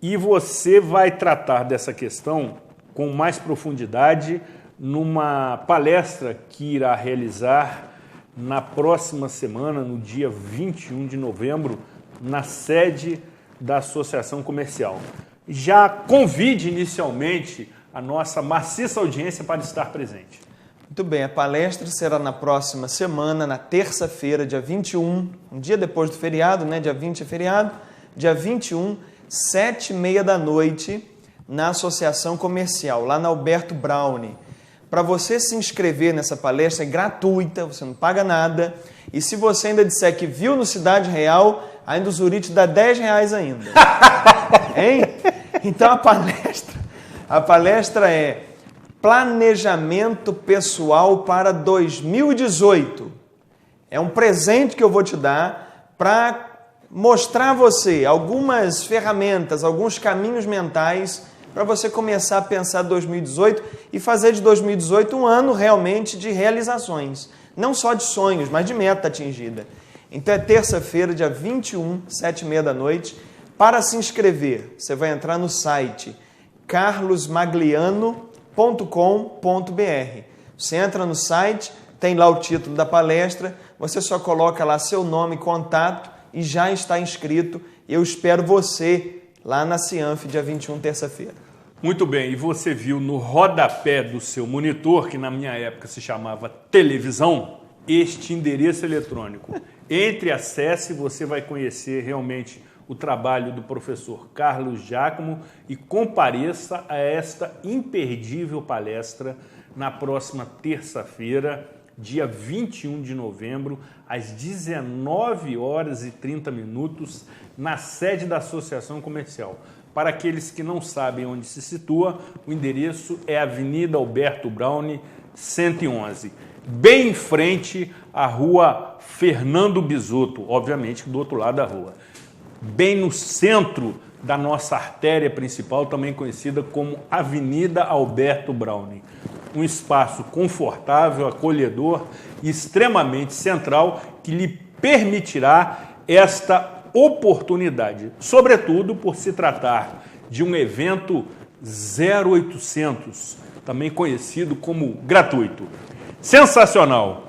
E você vai tratar dessa questão com mais profundidade numa palestra que irá realizar na próxima semana, no dia 21 de novembro, na sede da Associação Comercial. Já convide inicialmente a nossa maciça audiência para estar presente. Muito bem, a palestra será na próxima semana, na terça-feira, dia 21, um dia depois do feriado, né? Dia 20 é feriado, dia 21, 7h30 da noite, na Associação Comercial, lá na Alberto Browne. Para você se inscrever nessa palestra é gratuita, você não paga nada. E se você ainda disser que viu no Cidade Real, ainda o Zurich dá R$10 ainda. Hein? Então a palestra é Planejamento Pessoal para 2018. É um presente que eu vou te dar para mostrar a você algumas ferramentas, alguns caminhos mentais para você começar a pensar 2018 e fazer de 2018 um ano realmente de realizações. Não só de sonhos, mas de meta atingida. Então é terça-feira, dia 21, 7h30 da noite. Para se inscrever, você vai entrar no site carlosmagliano.com.br. Você entra no site, tem lá o título da palestra, você só coloca lá seu nome e contato e já está inscrito. Eu espero você lá na Cianf, dia 21, terça-feira. Muito bem, e você viu no rodapé do seu monitor, que na minha época se chamava televisão, este endereço eletrônico. Entre e acesse, você vai conhecer realmente o trabalho do professor Carlos Giacomo e compareça a esta imperdível palestra na próxima terça-feira, dia 21 de novembro, às 19h30, na sede da Associação Comercial. Para aqueles que não sabem onde se situa, o endereço é Avenida Alberto Browne, 111, bem em frente à Rua Fernando Bisotto, obviamente do outro lado da rua. Bem no centro da nossa artéria principal, também conhecida como Avenida Alberto Browne. Um espaço confortável, acolhedor e extremamente central que lhe permitirá esta oportunidade, sobretudo por se tratar de um evento 0800, também conhecido como gratuito. Sensacional!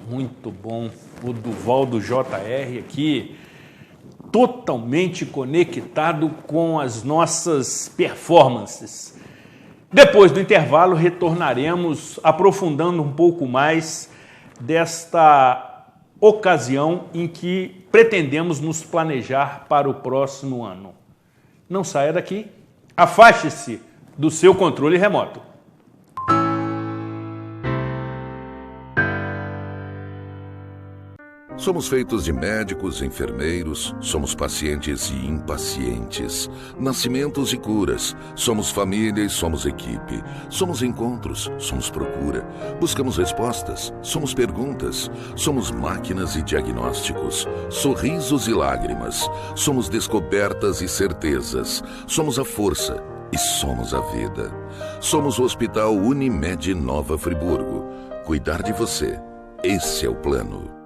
Muito bom o Duval do JR aqui, totalmente conectado com as nossas performances. Depois do intervalo, retornaremos aprofundando um pouco mais desta ocasião em que pretendemos nos planejar para o próximo ano. Não saia daqui, afaste-se do seu controle remoto. Somos feitos de médicos, enfermeiros, somos pacientes e impacientes, nascimentos e curas, somos família e somos equipe, somos encontros, somos procura, buscamos respostas, somos perguntas, somos máquinas e diagnósticos, sorrisos e lágrimas, somos descobertas e certezas, somos a força e somos a vida. Somos o Hospital Unimed Nova Friburgo. Cuidar de você, esse é o plano.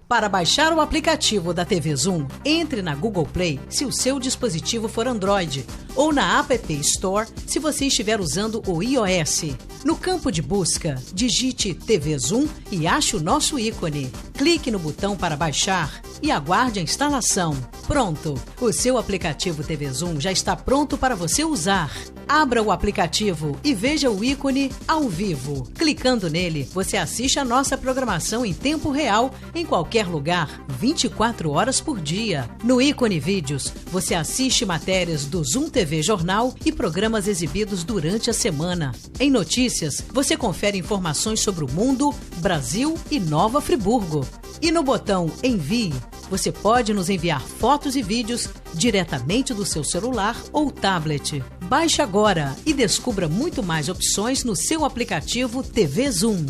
Para baixar o aplicativo da TV Zoom, entre na Google Play se o seu dispositivo for Android ou na App Store se você estiver usando o iOS. No campo de busca, digite TV Zoom e ache o nosso ícone. Clique no botão para baixar e aguarde a instalação. Pronto! O seu aplicativo TV Zoom já está pronto para você usar. Abra o aplicativo e veja o ícone ao vivo. Clicando nele, você assiste a nossa programação em tempo real, em qualquer lugar, 24 horas por dia. No ícone Vídeos, você assiste matérias do Zoom TV Jornal e programas exibidos durante a semana. Em Notícias, você confere informações sobre o mundo, Brasil e Nova Friburgo. E no botão Envie, você pode nos enviar fotos e vídeos diretamente do seu celular ou tablet. Baixe agora e descubra muito mais opções no seu aplicativo TV Zoom.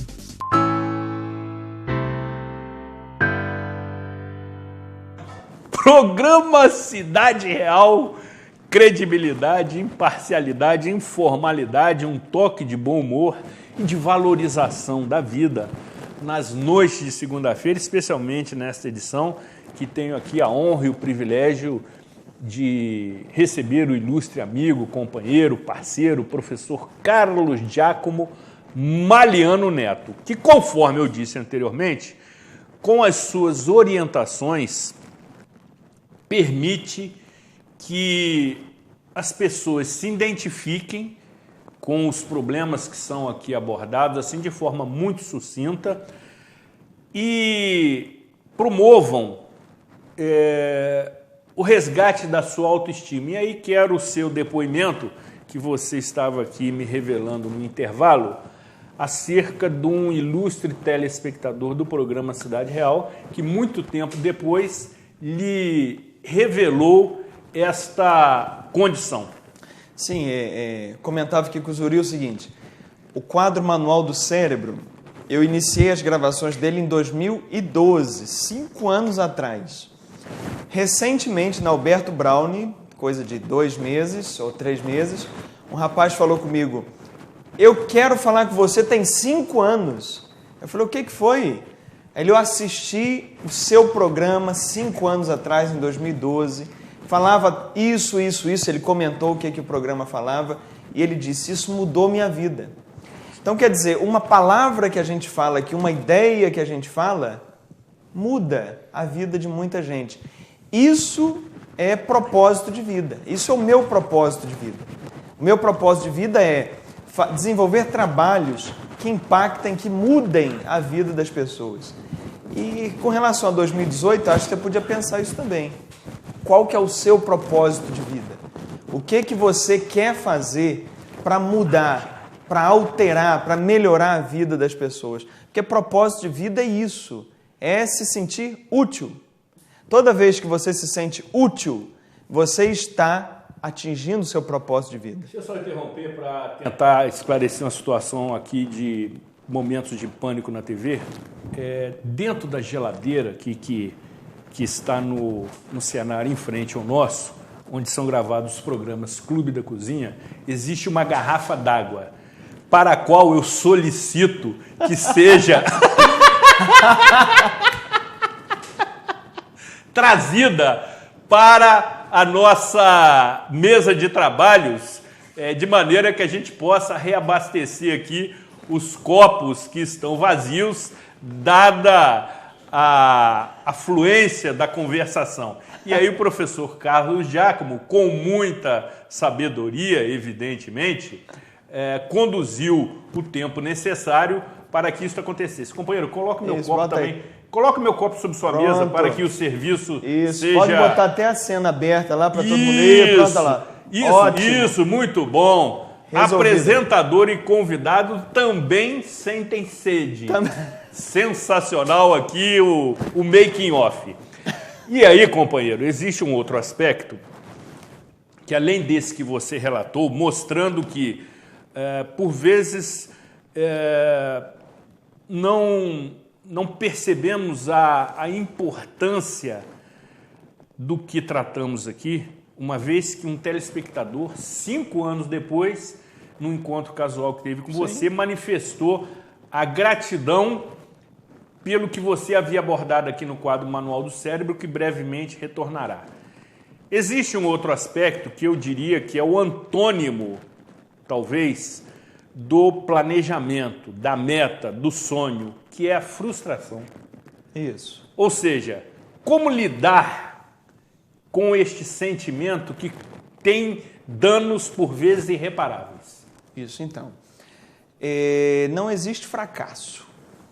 Programa Cidade Real, credibilidade, imparcialidade, informalidade, um toque de bom humor e de valorização da vida. nas noites de segunda-feira, especialmente nesta edição, que tenho aqui a honra e o privilégio de receber o ilustre amigo, companheiro, parceiro, professor Carlos Giacomo Maliano Neto, que, conforme eu disse anteriormente, com as suas orientações, permite que as pessoas se identifiquem com os problemas que são aqui abordados, assim, de forma muito sucinta, e promovam o resgate da sua autoestima. E aí quero o seu depoimento, que você estava aqui me revelando no intervalo, acerca de um ilustre telespectador do programa Cidade Real, que muito tempo depois lhe revelou esta condição. Sim, comentava aqui com o Zuri o seguinte: o quadro Manual do Cérebro, eu iniciei as gravações dele em 2012, 5 anos atrás. Recentemente, na Alberto Brownie, coisa de 2 meses ou 3 meses, um rapaz falou comigo: eu quero falar com você, tem 5 anos. Eu falei: o que foi? Eu assisti o seu programa 5 anos atrás, em 2012, falava isso, ele comentou o que o programa falava, e ele disse: isso mudou minha vida. Então, quer dizer, uma palavra que a gente fala aqui, uma ideia que a gente fala, muda a vida de muita gente. Isso é propósito de vida, isso é o meu propósito de vida. O meu propósito de vida é desenvolver trabalhos que impactem, que mudem a vida das pessoas. E com relação a 2018, acho que você podia pensar isso também. Qual que é o seu propósito de vida? O que você quer fazer para mudar, para alterar, para melhorar a vida das pessoas? Porque propósito de vida é isso, é se sentir útil. Toda vez que você se sente útil, você está atingindo o seu propósito de vida. Deixa eu só interromper para tentar esclarecer uma situação aqui de momentos de pânico na TV. Dentro da geladeira que está no cenário em frente ao nosso, onde são gravados os programas Clube da Cozinha, existe uma garrafa d'água, para a qual eu solicito que seja trazida para a nossa mesa de trabalhos, de maneira que a gente possa reabastecer aqui os copos que estão vazios, dada a fluência da conversação. E aí o professor Carlos Giacomo, com muita sabedoria, evidentemente, conduziu o tempo necessário para que isso acontecesse. Companheiro, coloca o meu copo também. Aí. Coloca o meu copo sobre sua mesa para que o serviço seja... Pode botar até a cena aberta lá para todo mundo ir. Pronto, lá. Isso, muito bom. Resolvido. Apresentador e convidado também sentem sede. Sensacional aqui o making off. E aí, companheiro, existe um outro aspecto que, além desse que você relatou, mostrando que, por vezes, não percebemos a importância do que tratamos aqui, uma vez que um telespectador, 5 anos depois, num encontro casual que teve com você, manifestou a gratidão pelo que você havia abordado aqui no quadro Manual do Cérebro, que brevemente retornará. Existe um outro aspecto que eu diria que é o antônimo, talvez, do planejamento, da meta, do sonho, que é a frustração. Isso. Ou seja, como lidar com este sentimento que tem danos, por vezes, irreparáveis? Isso, então. Não existe fracasso.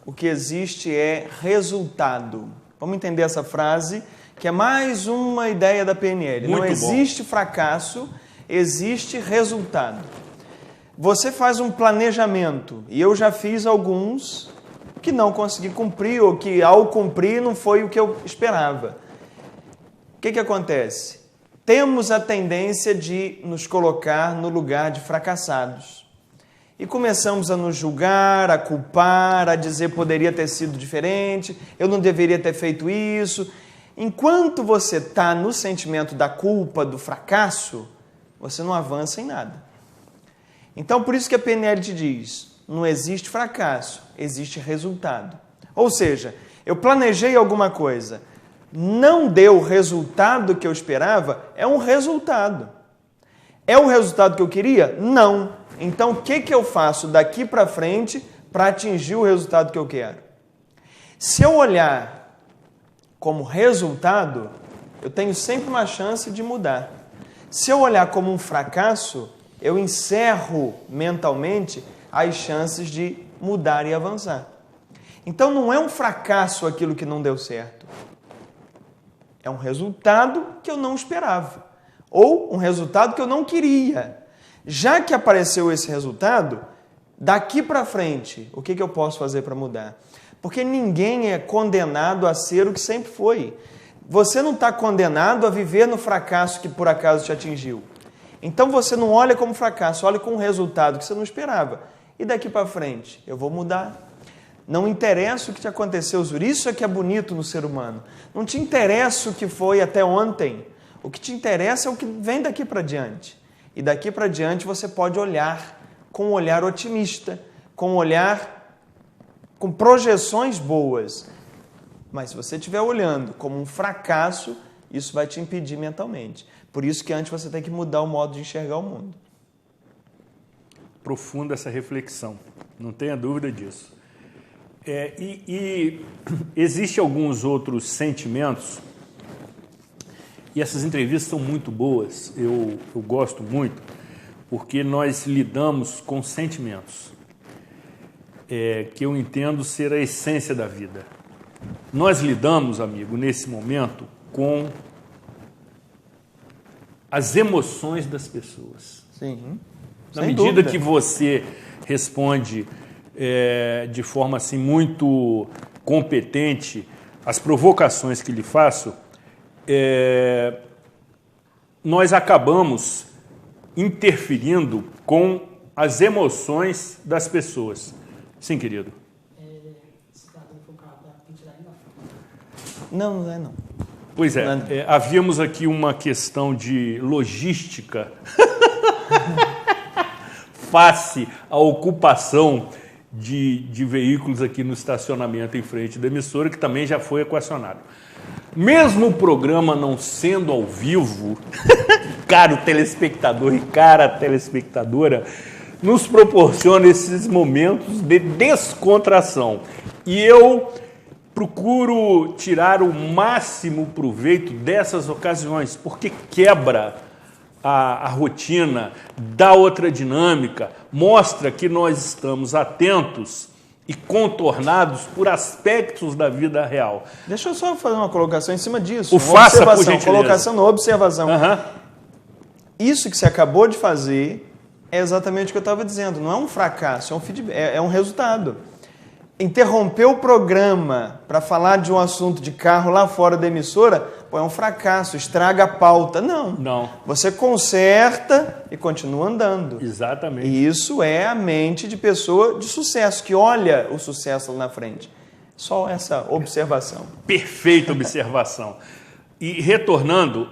O que existe é resultado. Vamos entender essa frase, que é mais uma ideia da PNL. Não existe fracasso, existe resultado. Você faz um planejamento, e eu já fiz alguns que não consegui cumprir, ou que ao cumprir não foi o que eu esperava. O que acontece? Temos a tendência de nos colocar no lugar de fracassados. E começamos a nos julgar, a culpar, a dizer poderia ter sido diferente, eu não deveria ter feito isso. Enquanto você está no sentimento da culpa, do fracasso, você não avança em nada. Então, por isso que a PNL te diz, não existe fracasso, existe resultado. Ou seja, eu planejei alguma coisa, não deu o resultado que eu esperava, é um resultado. É o resultado que eu queria? Não. Então, o que eu faço daqui para frente para atingir o resultado que eu quero? Se eu olhar como resultado, eu tenho sempre uma chance de mudar. Se eu olhar como um fracasso, eu encerro mentalmente as chances de mudar e avançar. Então, não é um fracasso aquilo que não deu certo. É um resultado que eu não esperava. Ou um resultado que eu não queria. Já que apareceu esse resultado, daqui para frente, o que eu posso fazer para mudar? Porque ninguém é condenado a ser o que sempre foi. Você não está condenado a viver no fracasso que por acaso te atingiu. Então você não olha como fracasso, olha como um resultado que você não esperava. E daqui para frente, eu vou mudar. Não interessa o que te aconteceu, Zuri. Isso é que é bonito no ser humano. Não te interessa o que foi até ontem. O que te interessa é o que vem daqui para diante. E daqui para diante você pode olhar com um olhar otimista, com um olhar com projeções boas. Mas se você estiver olhando como um fracasso, isso vai te impedir mentalmente. Por isso que antes você tem que mudar o modo de enxergar o mundo. Profunda essa reflexão, não tenha dúvida disso. Existem alguns outros sentimentos, e essas entrevistas são muito boas, eu gosto muito, porque nós lidamos com sentimentos, que eu entendo ser a essência da vida. Nós lidamos, amigo, nesse momento, com as emoções das pessoas. Sim. Na medida que você responde de forma assim, muito competente as provocações que lhe faço, nós acabamos interferindo com as emoções das pessoas. Sim, querido. Não é não. Pois havíamos aqui uma questão de logística face à ocupação de veículos aqui no estacionamento em frente da emissora, que também já foi equacionado. Mesmo o programa não sendo ao vivo, caro telespectador e cara telespectadora, nos proporciona esses momentos de descontração. E eu procuro tirar o máximo proveito dessas ocasiões, porque quebra a rotina, dá outra dinâmica, mostra que nós estamos atentos e contornados por aspectos da vida real. Deixa eu só fazer uma colocação em cima disso. Faça, por gentileza. Colocação na observação. Isso que você acabou de fazer é exatamente o que eu estava dizendo. Não é um fracasso, é um feedback, é um resultado. Interromper o programa para falar de um assunto de carro lá fora da emissora, é um fracasso, estraga a pauta. Não. Você conserta e continua andando. Exatamente. E isso é a mente de pessoa de sucesso, que olha o sucesso lá na frente. Só essa observação. Perfeita observação. E retornando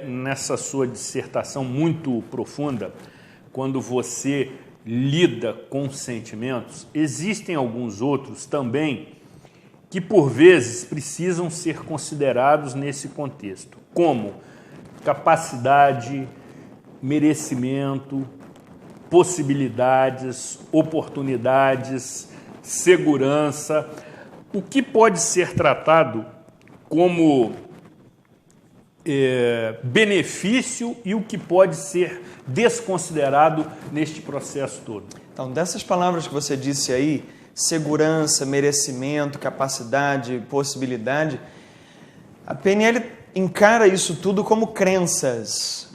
nessa sua dissertação muito profunda, quando você lida com sentimentos, existem alguns outros também que, por vezes, precisam ser considerados nesse contexto, como capacidade, merecimento, possibilidades, oportunidades, segurança, o que pode ser tratado como benefício e o que pode ser desconsiderado neste processo todo. Então, dessas palavras que você disse aí, segurança, merecimento, capacidade, possibilidade, a PNL encara isso tudo como crenças.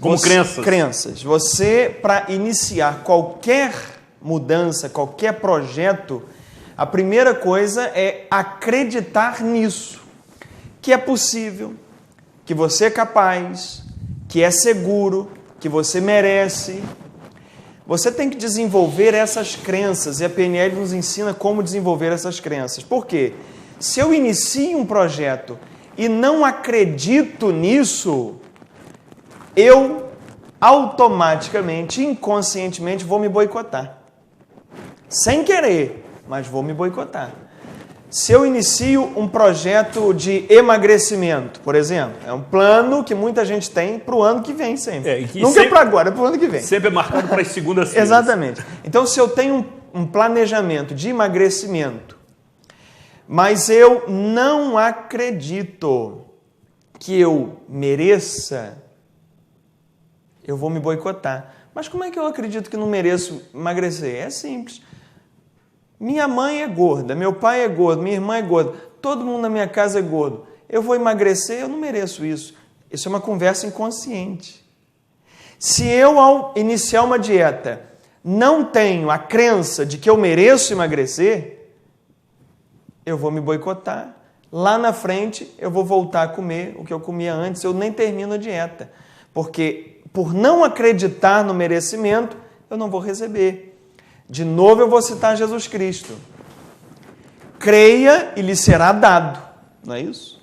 Crenças. Você, para iniciar qualquer mudança, qualquer projeto, a primeira coisa é acreditar nisso, que é possível, que você é capaz, que é seguro, que você merece. Você tem que desenvolver essas crenças e a PNL nos ensina como desenvolver essas crenças. Por quê? Se eu inicio um projeto e não acredito nisso, eu automaticamente, inconscientemente, vou me boicotar. Sem querer, mas vou me boicotar. Se eu inicio um projeto de emagrecimento, por exemplo, é um plano que muita gente tem para o ano que vem sempre. Nunca é para agora, é para o ano que vem. Sempre é marcado para as segundas-feiras. Exatamente. Então, se eu tenho um planejamento de emagrecimento, mas eu não acredito que eu mereça, eu vou me boicotar. Mas como é que eu acredito que não mereço emagrecer? É simples. Minha mãe é gorda, meu pai é gordo, minha irmã é gorda, todo mundo na minha casa é gordo. Eu vou emagrecer? Eu não mereço isso. Isso é uma conversa inconsciente. Se eu, ao iniciar uma dieta, não tenho a crença de que eu mereço emagrecer, eu vou me boicotar. Lá na frente, eu vou voltar a comer o que eu comia antes, eu nem termino a dieta. Porque, por não acreditar no merecimento, eu não vou receber. De novo eu vou citar Jesus Cristo. Creia e lhe será dado. Não é isso?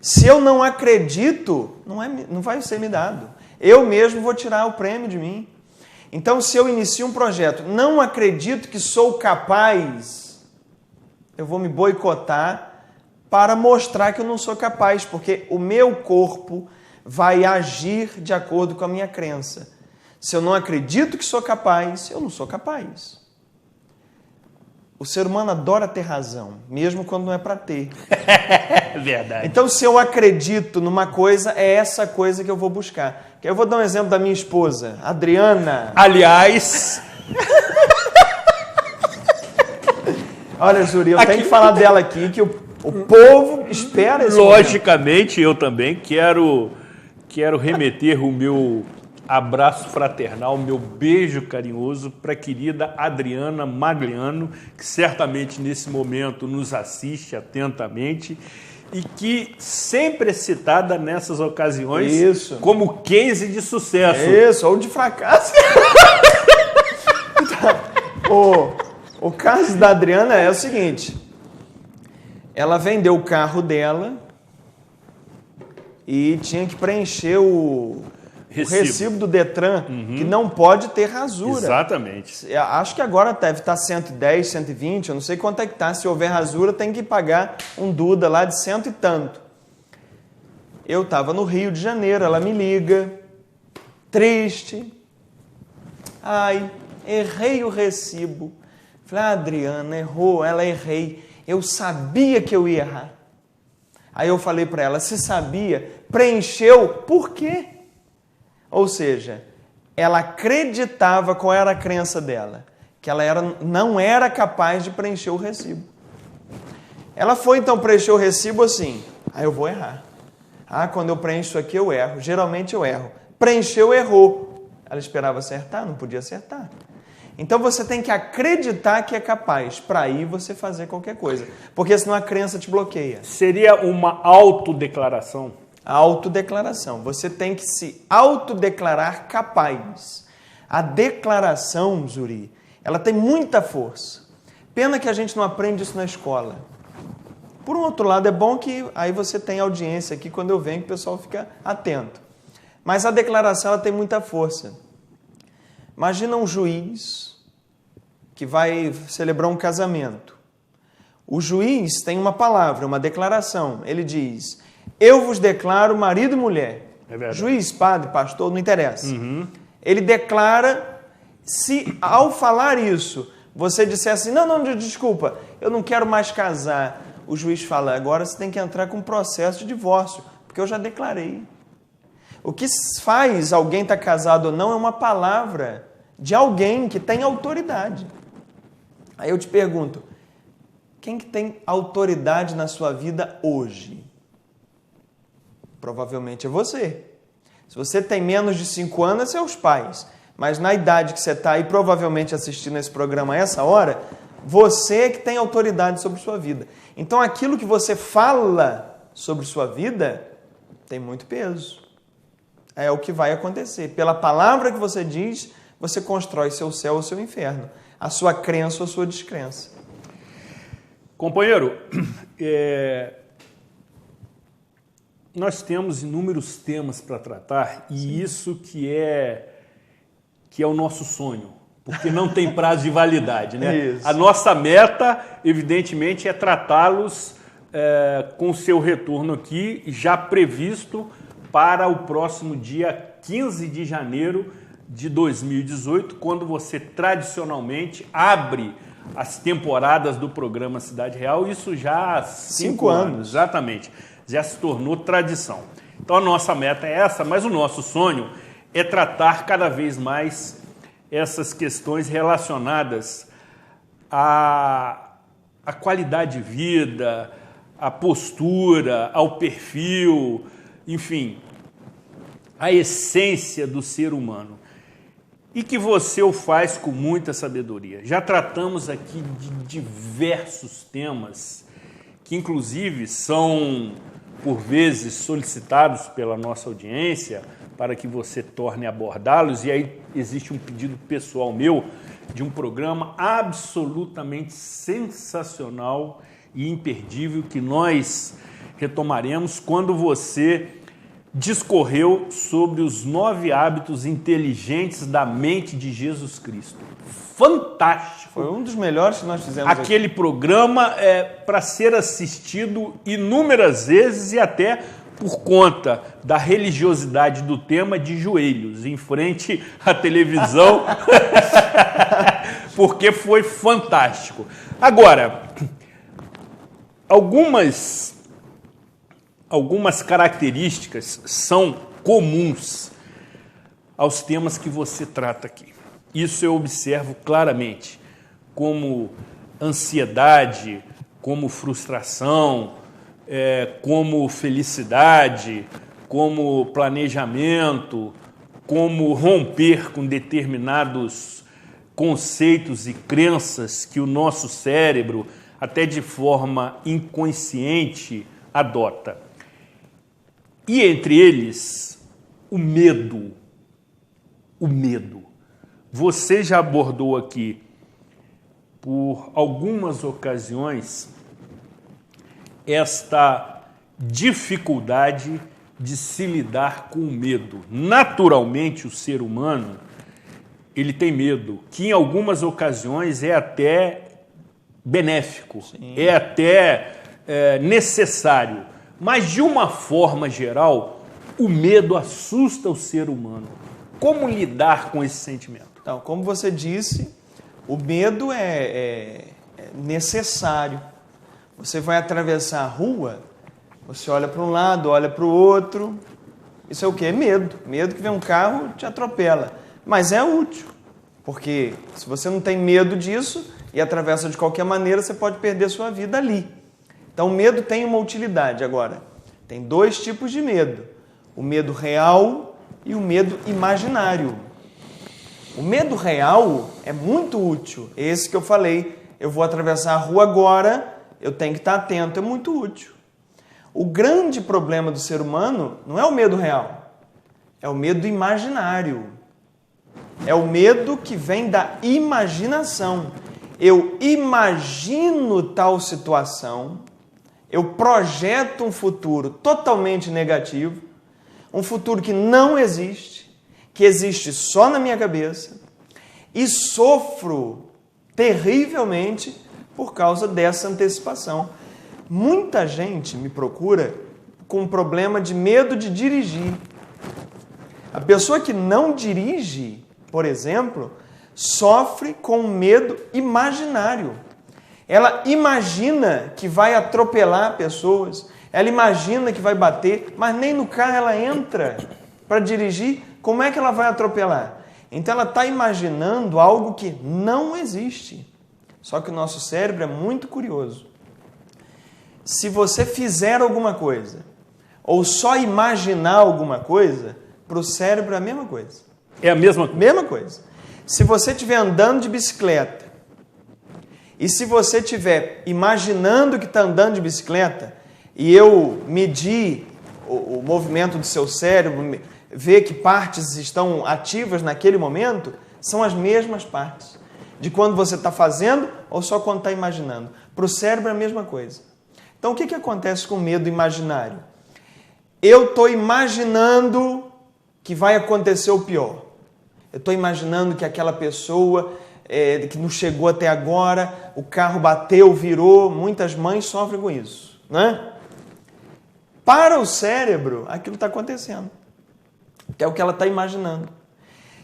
Se eu não acredito, não vai ser me dado. Eu mesmo vou tirar o prêmio de mim. Então, se eu inicio um projeto, não acredito que sou capaz, eu vou me boicotar para mostrar que eu não sou capaz, porque o meu corpo vai agir de acordo com a minha crença. Se eu não acredito que sou capaz, eu não sou capaz. O ser humano adora ter razão, mesmo quando não é para ter. É verdade. Então, se eu acredito numa coisa, é essa coisa que eu vou buscar. Eu vou dar um exemplo da minha esposa, Adriana. Aliás... Olha, Júri, eu tenho que falar dela aqui, que o povo espera esse Logicamente, momento. Eu também quero remeter o meu abraço fraternal, meu beijo carinhoso para a querida Adriana Magliano, que certamente nesse momento nos assiste atentamente e que sempre é citada nessas ocasiões como case de sucesso. Isso, ou de fracasso. O caso da Adriana é o seguinte, ela vendeu o carro dela e tinha que preencher o recibo do Detran, que não pode ter rasura. Exatamente. Acho que agora deve estar 110, 120, eu não sei quanto é que está. Se houver rasura, tem que pagar um Duda lá de 100 e tanto. Eu estava no Rio de Janeiro, ela me liga, triste. Ai, errei o recibo. Falei, Adriana, errou, ela errei. Eu sabia que eu ia errar. Aí eu falei para ela, se sabia, preencheu, por quê? Ou seja, ela acreditava, qual era a crença dela? Que ela não era capaz de preencher o recibo. Ela foi então preencher o recibo assim, eu vou errar. Quando eu preencho aqui eu erro, geralmente eu erro. Preencheu, errou. Ela esperava acertar, não podia acertar. Então você tem que acreditar que é capaz, para aí você fazer qualquer coisa. Porque senão a crença te bloqueia. Seria uma autodeclaração? Autodeclaração. Você tem que se autodeclarar capaz. A declaração, Zuri, ela tem muita força. Pena que a gente não aprende isso na escola. Por um outro lado, é bom que aí você tem audiência aqui quando eu venho, que o pessoal fica atento. Mas a declaração ela tem muita força. Imagina um juiz que vai celebrar um casamento. O juiz tem uma palavra, uma declaração. Ele diz, eu vos declaro marido e mulher. É verdade. Juiz, padre, pastor, não interessa. Ele declara, se ao falar isso, você disser assim, não, desculpa, eu não quero mais casar. O juiz fala, agora você tem que entrar com um processo de divórcio, porque eu já declarei. O que faz alguém estar casado ou não é uma palavra de alguém que tem autoridade. Aí eu te pergunto, quem que tem autoridade na sua vida hoje? Provavelmente é você. Se você tem menos de 5 anos, é seus pais. Mas na idade que você está aí, provavelmente assistindo esse programa a essa hora, você é que tem autoridade sobre sua vida. Então aquilo que você fala sobre sua vida tem muito peso. É o que vai acontecer. Pela palavra que você diz, você constrói seu céu ou seu inferno. A sua crença ou a sua descrença. Companheiro, nós temos inúmeros temas para tratar e isso que é o nosso sonho. porque não tem prazo de validade, né? Isso. A nossa meta, evidentemente, é tratá-los com o seu retorno aqui, já previsto para o próximo dia 15 de janeiro de 2018, quando você tradicionalmente abre as temporadas do programa Cidade Real, isso já há 5 anos. Exatamente, já se tornou tradição. Então a nossa meta é essa, mas o nosso sonho é tratar cada vez mais essas questões relacionadas à qualidade de vida, à postura, ao perfil, enfim, a essência do ser humano. E que você o faz com muita sabedoria. Já tratamos aqui de diversos temas que, inclusive, são, por vezes, solicitados pela nossa audiência para que você torne a abordá-los. E aí existe um pedido pessoal meu de um programa absolutamente sensacional e imperdível que nós retomaremos quando você discorreu sobre os 9 hábitos inteligentes da mente de Jesus Cristo. Fantástico! Foi um dos melhores que nós fizemos Aquele aqui. programa é para ser assistido inúmeras vezes e até por conta da religiosidade do tema de joelhos, em frente à televisão, porque foi fantástico. Agora, algumas características são comuns aos temas que você trata aqui. Isso eu observo claramente, como ansiedade, como frustração, como felicidade, como planejamento, como romper com determinados conceitos e crenças que o nosso cérebro, até de forma inconsciente, adota. E entre eles, o medo. O medo. Você já abordou aqui, por algumas ocasiões, esta dificuldade de se lidar com o medo. Naturalmente, o ser humano, ele tem medo, que em algumas ocasiões é até benéfico, sim, é até necessário. Mas, de uma forma geral, o medo assusta o ser humano. Como lidar com esse sentimento? Então, como você disse, o medo é necessário. Você vai atravessar a rua, você olha para um lado, olha para o outro. Isso é o quê? É medo. Medo que vem um carro te atropela. Mas é útil, porque se você não tem medo disso e atravessa de qualquer maneira, você pode perder sua vida ali. Então, o medo tem uma utilidade. Agora, tem 2 tipos de medo. O medo real e o medo imaginário. O medo real é muito útil. Esse que eu falei, eu vou atravessar a rua agora, eu tenho que estar atento, é muito útil. O grande problema do ser humano não é o medo real, é o medo imaginário. É o medo que vem da imaginação. Eu imagino tal situação, eu projeto um futuro totalmente negativo, um futuro que não existe, que existe só na minha cabeça, e sofro terrivelmente por causa dessa antecipação. Muita gente me procura com um problema de medo de dirigir. A pessoa que não dirige, por exemplo, sofre com medo imaginário. Ela imagina que vai atropelar pessoas, ela imagina que vai bater, mas nem no carro ela entra para dirigir. Como é que ela vai atropelar? Então ela está imaginando algo que não existe. Só que o nosso cérebro é muito curioso. Se você fizer alguma coisa, ou só imaginar alguma coisa, para o cérebro é a mesma coisa. É a mesma coisa? Mesma coisa. Se você estiver andando de bicicleta, e se você estiver imaginando que está andando de bicicleta, e eu medir o movimento do seu cérebro, ver que partes estão ativas naquele momento, são as mesmas partes. De quando você está fazendo ou só quando está imaginando. Para o cérebro é a mesma coisa. Então, o que acontece com o medo imaginário? Eu estou imaginando que vai acontecer o pior. Eu estou imaginando que aquela pessoa que não chegou até agora, o carro bateu, virou. Muitas mães sofrem com isso, né? Para o cérebro, aquilo está acontecendo. Que é o que ela está imaginando.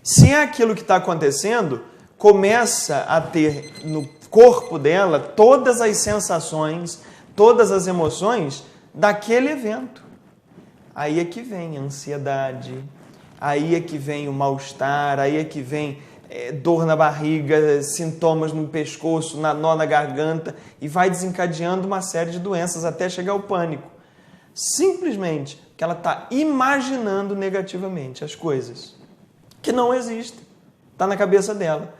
Se é aquilo que está acontecendo, começa a ter no corpo dela todas as sensações, todas as emoções daquele evento. Aí é que vem a ansiedade, aí é que vem o mal-estar, aí é que vem dor na barriga, sintomas no pescoço, nó na garganta, e vai desencadeando uma série de doenças até chegar ao pânico. Simplesmente que ela está imaginando negativamente as coisas que não existem. Está na cabeça dela.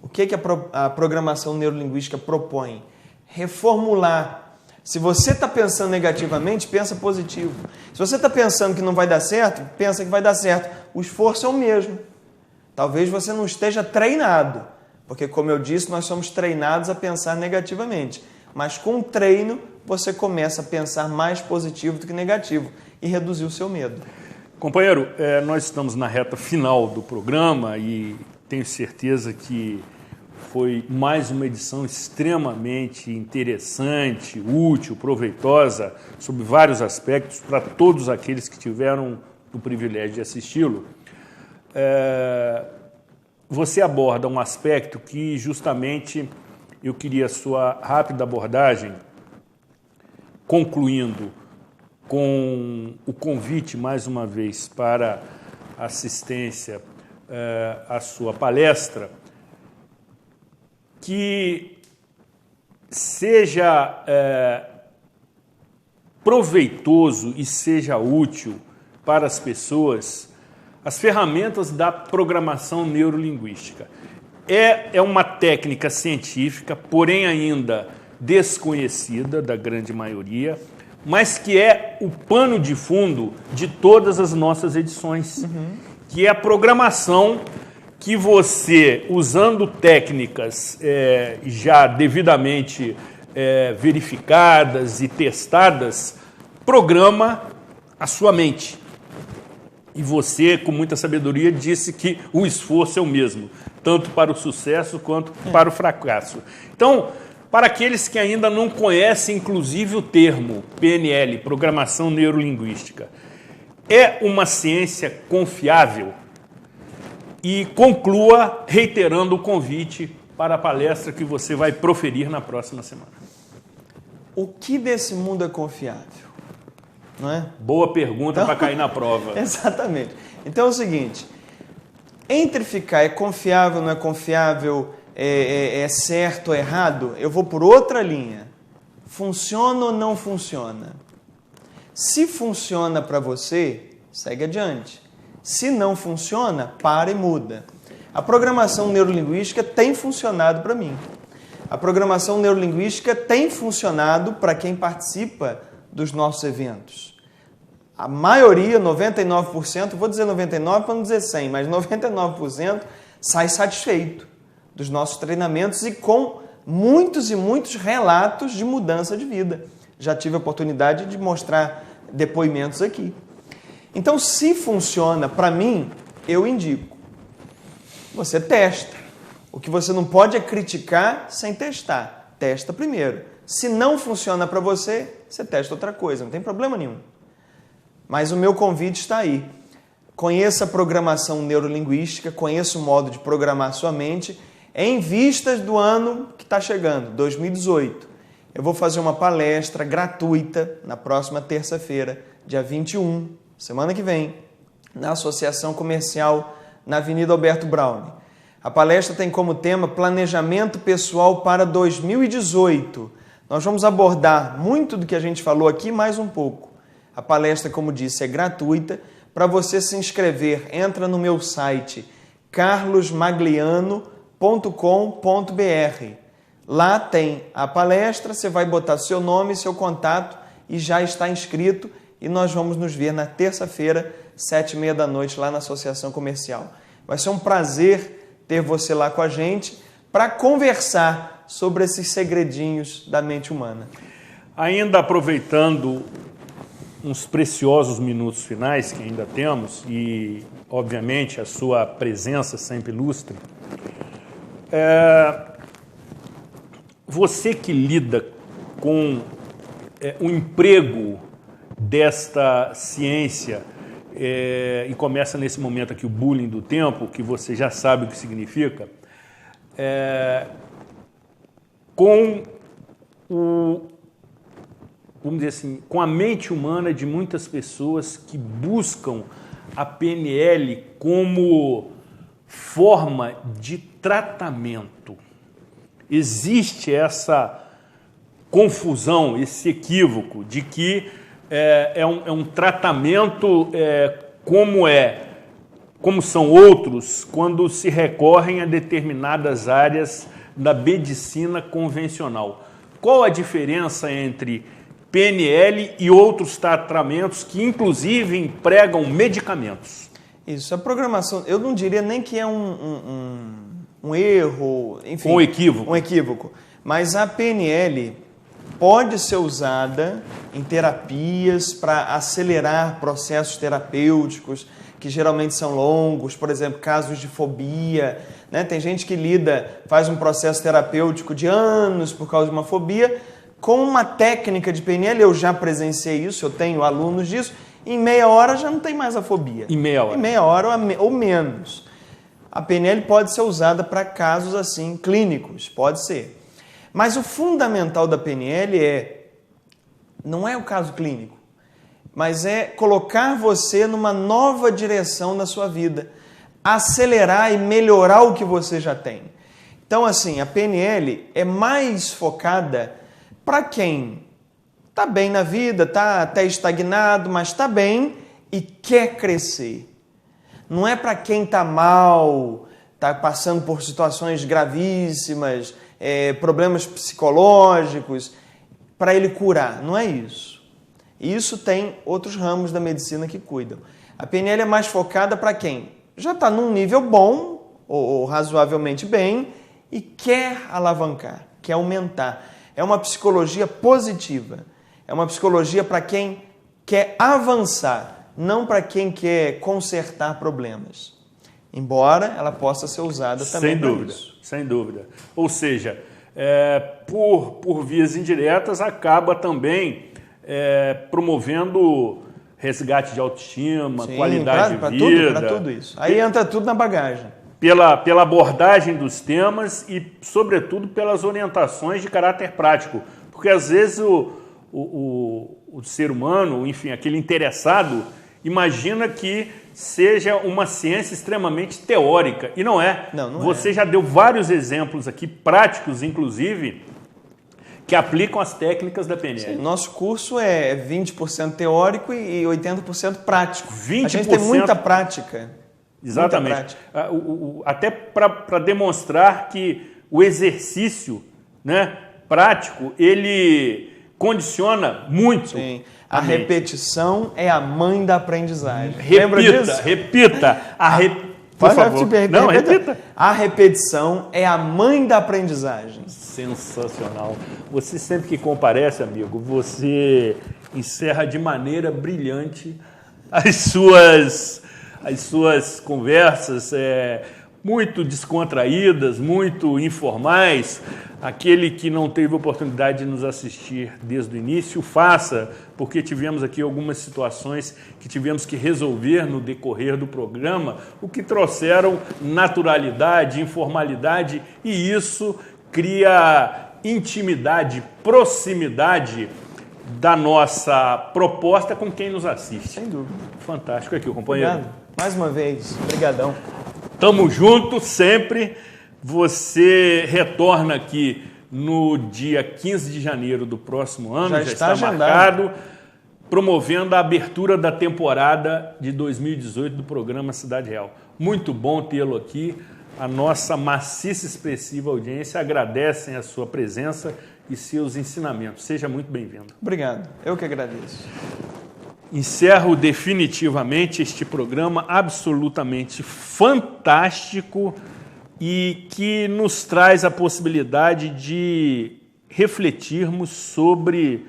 O que a programação neurolinguística propõe? Reformular. Se você está pensando negativamente, pensa positivo. Se você está pensando que não vai dar certo, pensa que vai dar certo. O esforço é o mesmo. Talvez você não esteja treinado, porque, como eu disse, nós somos treinados a pensar negativamente. Mas com o treino, você começa a pensar mais positivo do que negativo e reduzir o seu medo. Companheiro, nós estamos na reta final do programa e tenho certeza que foi mais uma edição extremamente interessante, útil, proveitosa, sobre vários aspectos, para todos aqueles que tiveram o privilégio de assisti-lo. Você aborda um aspecto que justamente eu queria a sua rápida abordagem, concluindo com o convite, mais uma vez, para assistência à sua palestra, que seja proveitoso e seja útil para as pessoas as ferramentas da programação neurolinguística. É uma técnica científica, porém ainda desconhecida da grande maioria, mas que é o pano de fundo de todas as nossas edições, que é a programação que você, usando técnicas já devidamente verificadas e testadas, programa a sua mente. E você, com muita sabedoria, disse que o esforço é o mesmo, tanto para o sucesso quanto para o fracasso. Então, para aqueles que ainda não conhecem, inclusive, o termo PNL, Programação Neurolinguística, é uma ciência confiável? E conclua reiterando o convite para a palestra que você vai proferir na próxima semana. O que desse mundo é confiável? Não é? Boa pergunta para cair na prova. Exatamente. Então é o seguinte, entre ficar é confiável, não é confiável, é certo ou errado, eu vou por outra linha. Funciona ou não funciona? Se funciona para você, segue adiante. Se não funciona, para e muda. A programação neurolinguística tem funcionado para mim. A programação neurolinguística tem funcionado para quem participa dos nossos eventos. A maioria, 99%, vou dizer 99% para não dizer 100%, mas 99% sai satisfeito dos nossos treinamentos e com muitos e muitos relatos de mudança de vida. Já tive a oportunidade de mostrar depoimentos aqui. Então, se funciona para mim, eu indico. Você testa. O que você não pode é criticar sem testar. Testa primeiro. Se não funciona para você, você testa outra coisa, não tem problema nenhum. Mas o meu convite está aí. Conheça a programação neurolinguística, conheça o modo de programar sua mente, em vistas do ano que está chegando, 2018. Eu vou fazer uma palestra gratuita na próxima terça-feira, dia 21, semana que vem, na Associação Comercial, na Avenida Alberto Braune. A palestra tem como tema Planejamento Pessoal para 2018. Nós vamos abordar muito do que a gente falou aqui, mais um pouco. A palestra, como disse, é gratuita. Para você se inscrever, entra no meu site carlosmagliano.com.br. Lá tem a palestra, você vai botar seu nome, seu contato e já está inscrito. E nós vamos nos ver na terça-feira, 7h30 da noite, lá na Associação Comercial. Vai ser um prazer ter você lá com a gente para conversar sobre esses segredinhos da mente humana. Ainda aproveitando uns preciosos minutos finais que ainda temos e, obviamente, a sua presença sempre ilustre. Você que lida com o emprego desta ciência e começa nesse momento aqui o bullying do tempo, que você já sabe o que significa, com vamos dizer assim, com a mente humana de muitas pessoas que buscam a PNL como forma de tratamento. Existe essa confusão, esse equívoco de que é um tratamento como são outros quando se recorrem a determinadas áreas da medicina convencional. Qual a diferença entre PNL e outros tratamentos que, inclusive, empregam medicamentos? Isso, a programação, eu não diria nem que é um erro, enfim... Um equívoco. Um equívoco. Mas a PNL pode ser usada em terapias para acelerar processos terapêuticos, que geralmente são longos, por exemplo, casos de fobia, né? Tem gente que faz um processo terapêutico de anos por causa de uma fobia. Com uma técnica de PNL, eu já presenciei isso, eu tenho alunos disso, em meia hora já não tem mais a fobia. Em meia hora? Em meia hora ou menos. A PNL pode ser usada para casos assim, clínicos, pode ser. Mas o fundamental da PNL não é o caso clínico, mas é colocar você numa nova direção na sua vida, acelerar e melhorar o que você já tem. Então, assim, a PNL é mais focada para quem está bem na vida, está até estagnado, mas está bem e quer crescer. Não é para quem está mal, está passando por situações gravíssimas, problemas psicológicos, para ele curar. Não é isso. Isso tem outros ramos da medicina que cuidam. A PNL é mais focada para quem já está num nível bom ou razoavelmente bem e quer alavancar, quer aumentar. É uma psicologia positiva. É uma psicologia para quem quer avançar, não para quem quer consertar problemas. Embora ela possa ser usada também para isso. Sem dúvida. Ou seja, por vias indiretas, acaba também promovendo resgate de autoestima, sim, qualidade de vida. Para tudo isso. Aí entra tudo na bagagem. Pela abordagem dos temas e, sobretudo, pelas orientações de caráter prático. Porque, às vezes, o ser humano, enfim, aquele interessado, imagina que seja uma ciência extremamente teórica. E não é. Não Você já deu vários exemplos aqui, práticos, inclusive, que aplicam as técnicas da PNL. Sim, nosso curso é 20% teórico e 80% prático. 20%... A gente tem muita prática. Exatamente. Até para demonstrar que o exercício, né, prático, ele condiciona muito. Sim. A repetição é a mãe da aprendizagem. Lembra disso? Repita. Por favor. Não, repita. A repetição é a mãe da aprendizagem. Sensacional. Você sempre que comparece, amigo, você encerra de maneira brilhante as suas conversas muito descontraídas, muito informais. Aquele que não teve oportunidade de nos assistir desde o início, faça, porque tivemos aqui algumas situações que tivemos que resolver no decorrer do programa, o que trouxeram naturalidade, informalidade, e isso cria intimidade, proximidade da nossa proposta com quem nos assiste. Sem dúvida. Fantástico aqui, companheiro. Obrigado. Mais uma vez, brigadão. Tamo junto sempre. Você retorna aqui no dia 15 de janeiro do próximo ano, já está marcado, promovendo a abertura da temporada de 2018 do programa Cidade Real. Muito bom tê-lo aqui. A nossa maciça e expressiva audiência agradecem a sua presença e seus ensinamentos. Seja muito bem-vindo. Obrigado. Eu que agradeço. Encerro definitivamente este programa absolutamente fantástico e que nos traz a possibilidade de refletirmos sobre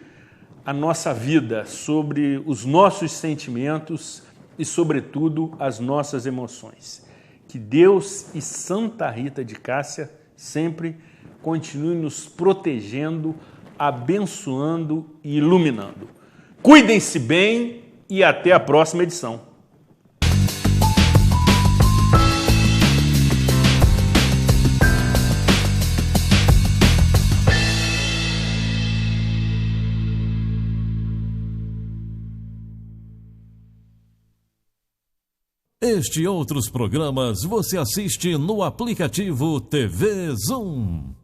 a nossa vida, sobre os nossos sentimentos e, sobretudo, as nossas emoções. Que Deus e Santa Rita de Cássia sempre continuem nos protegendo, abençoando e iluminando. Cuidem-se bem e até a próxima edição. Este e outros programas você assiste no aplicativo TV Zoom.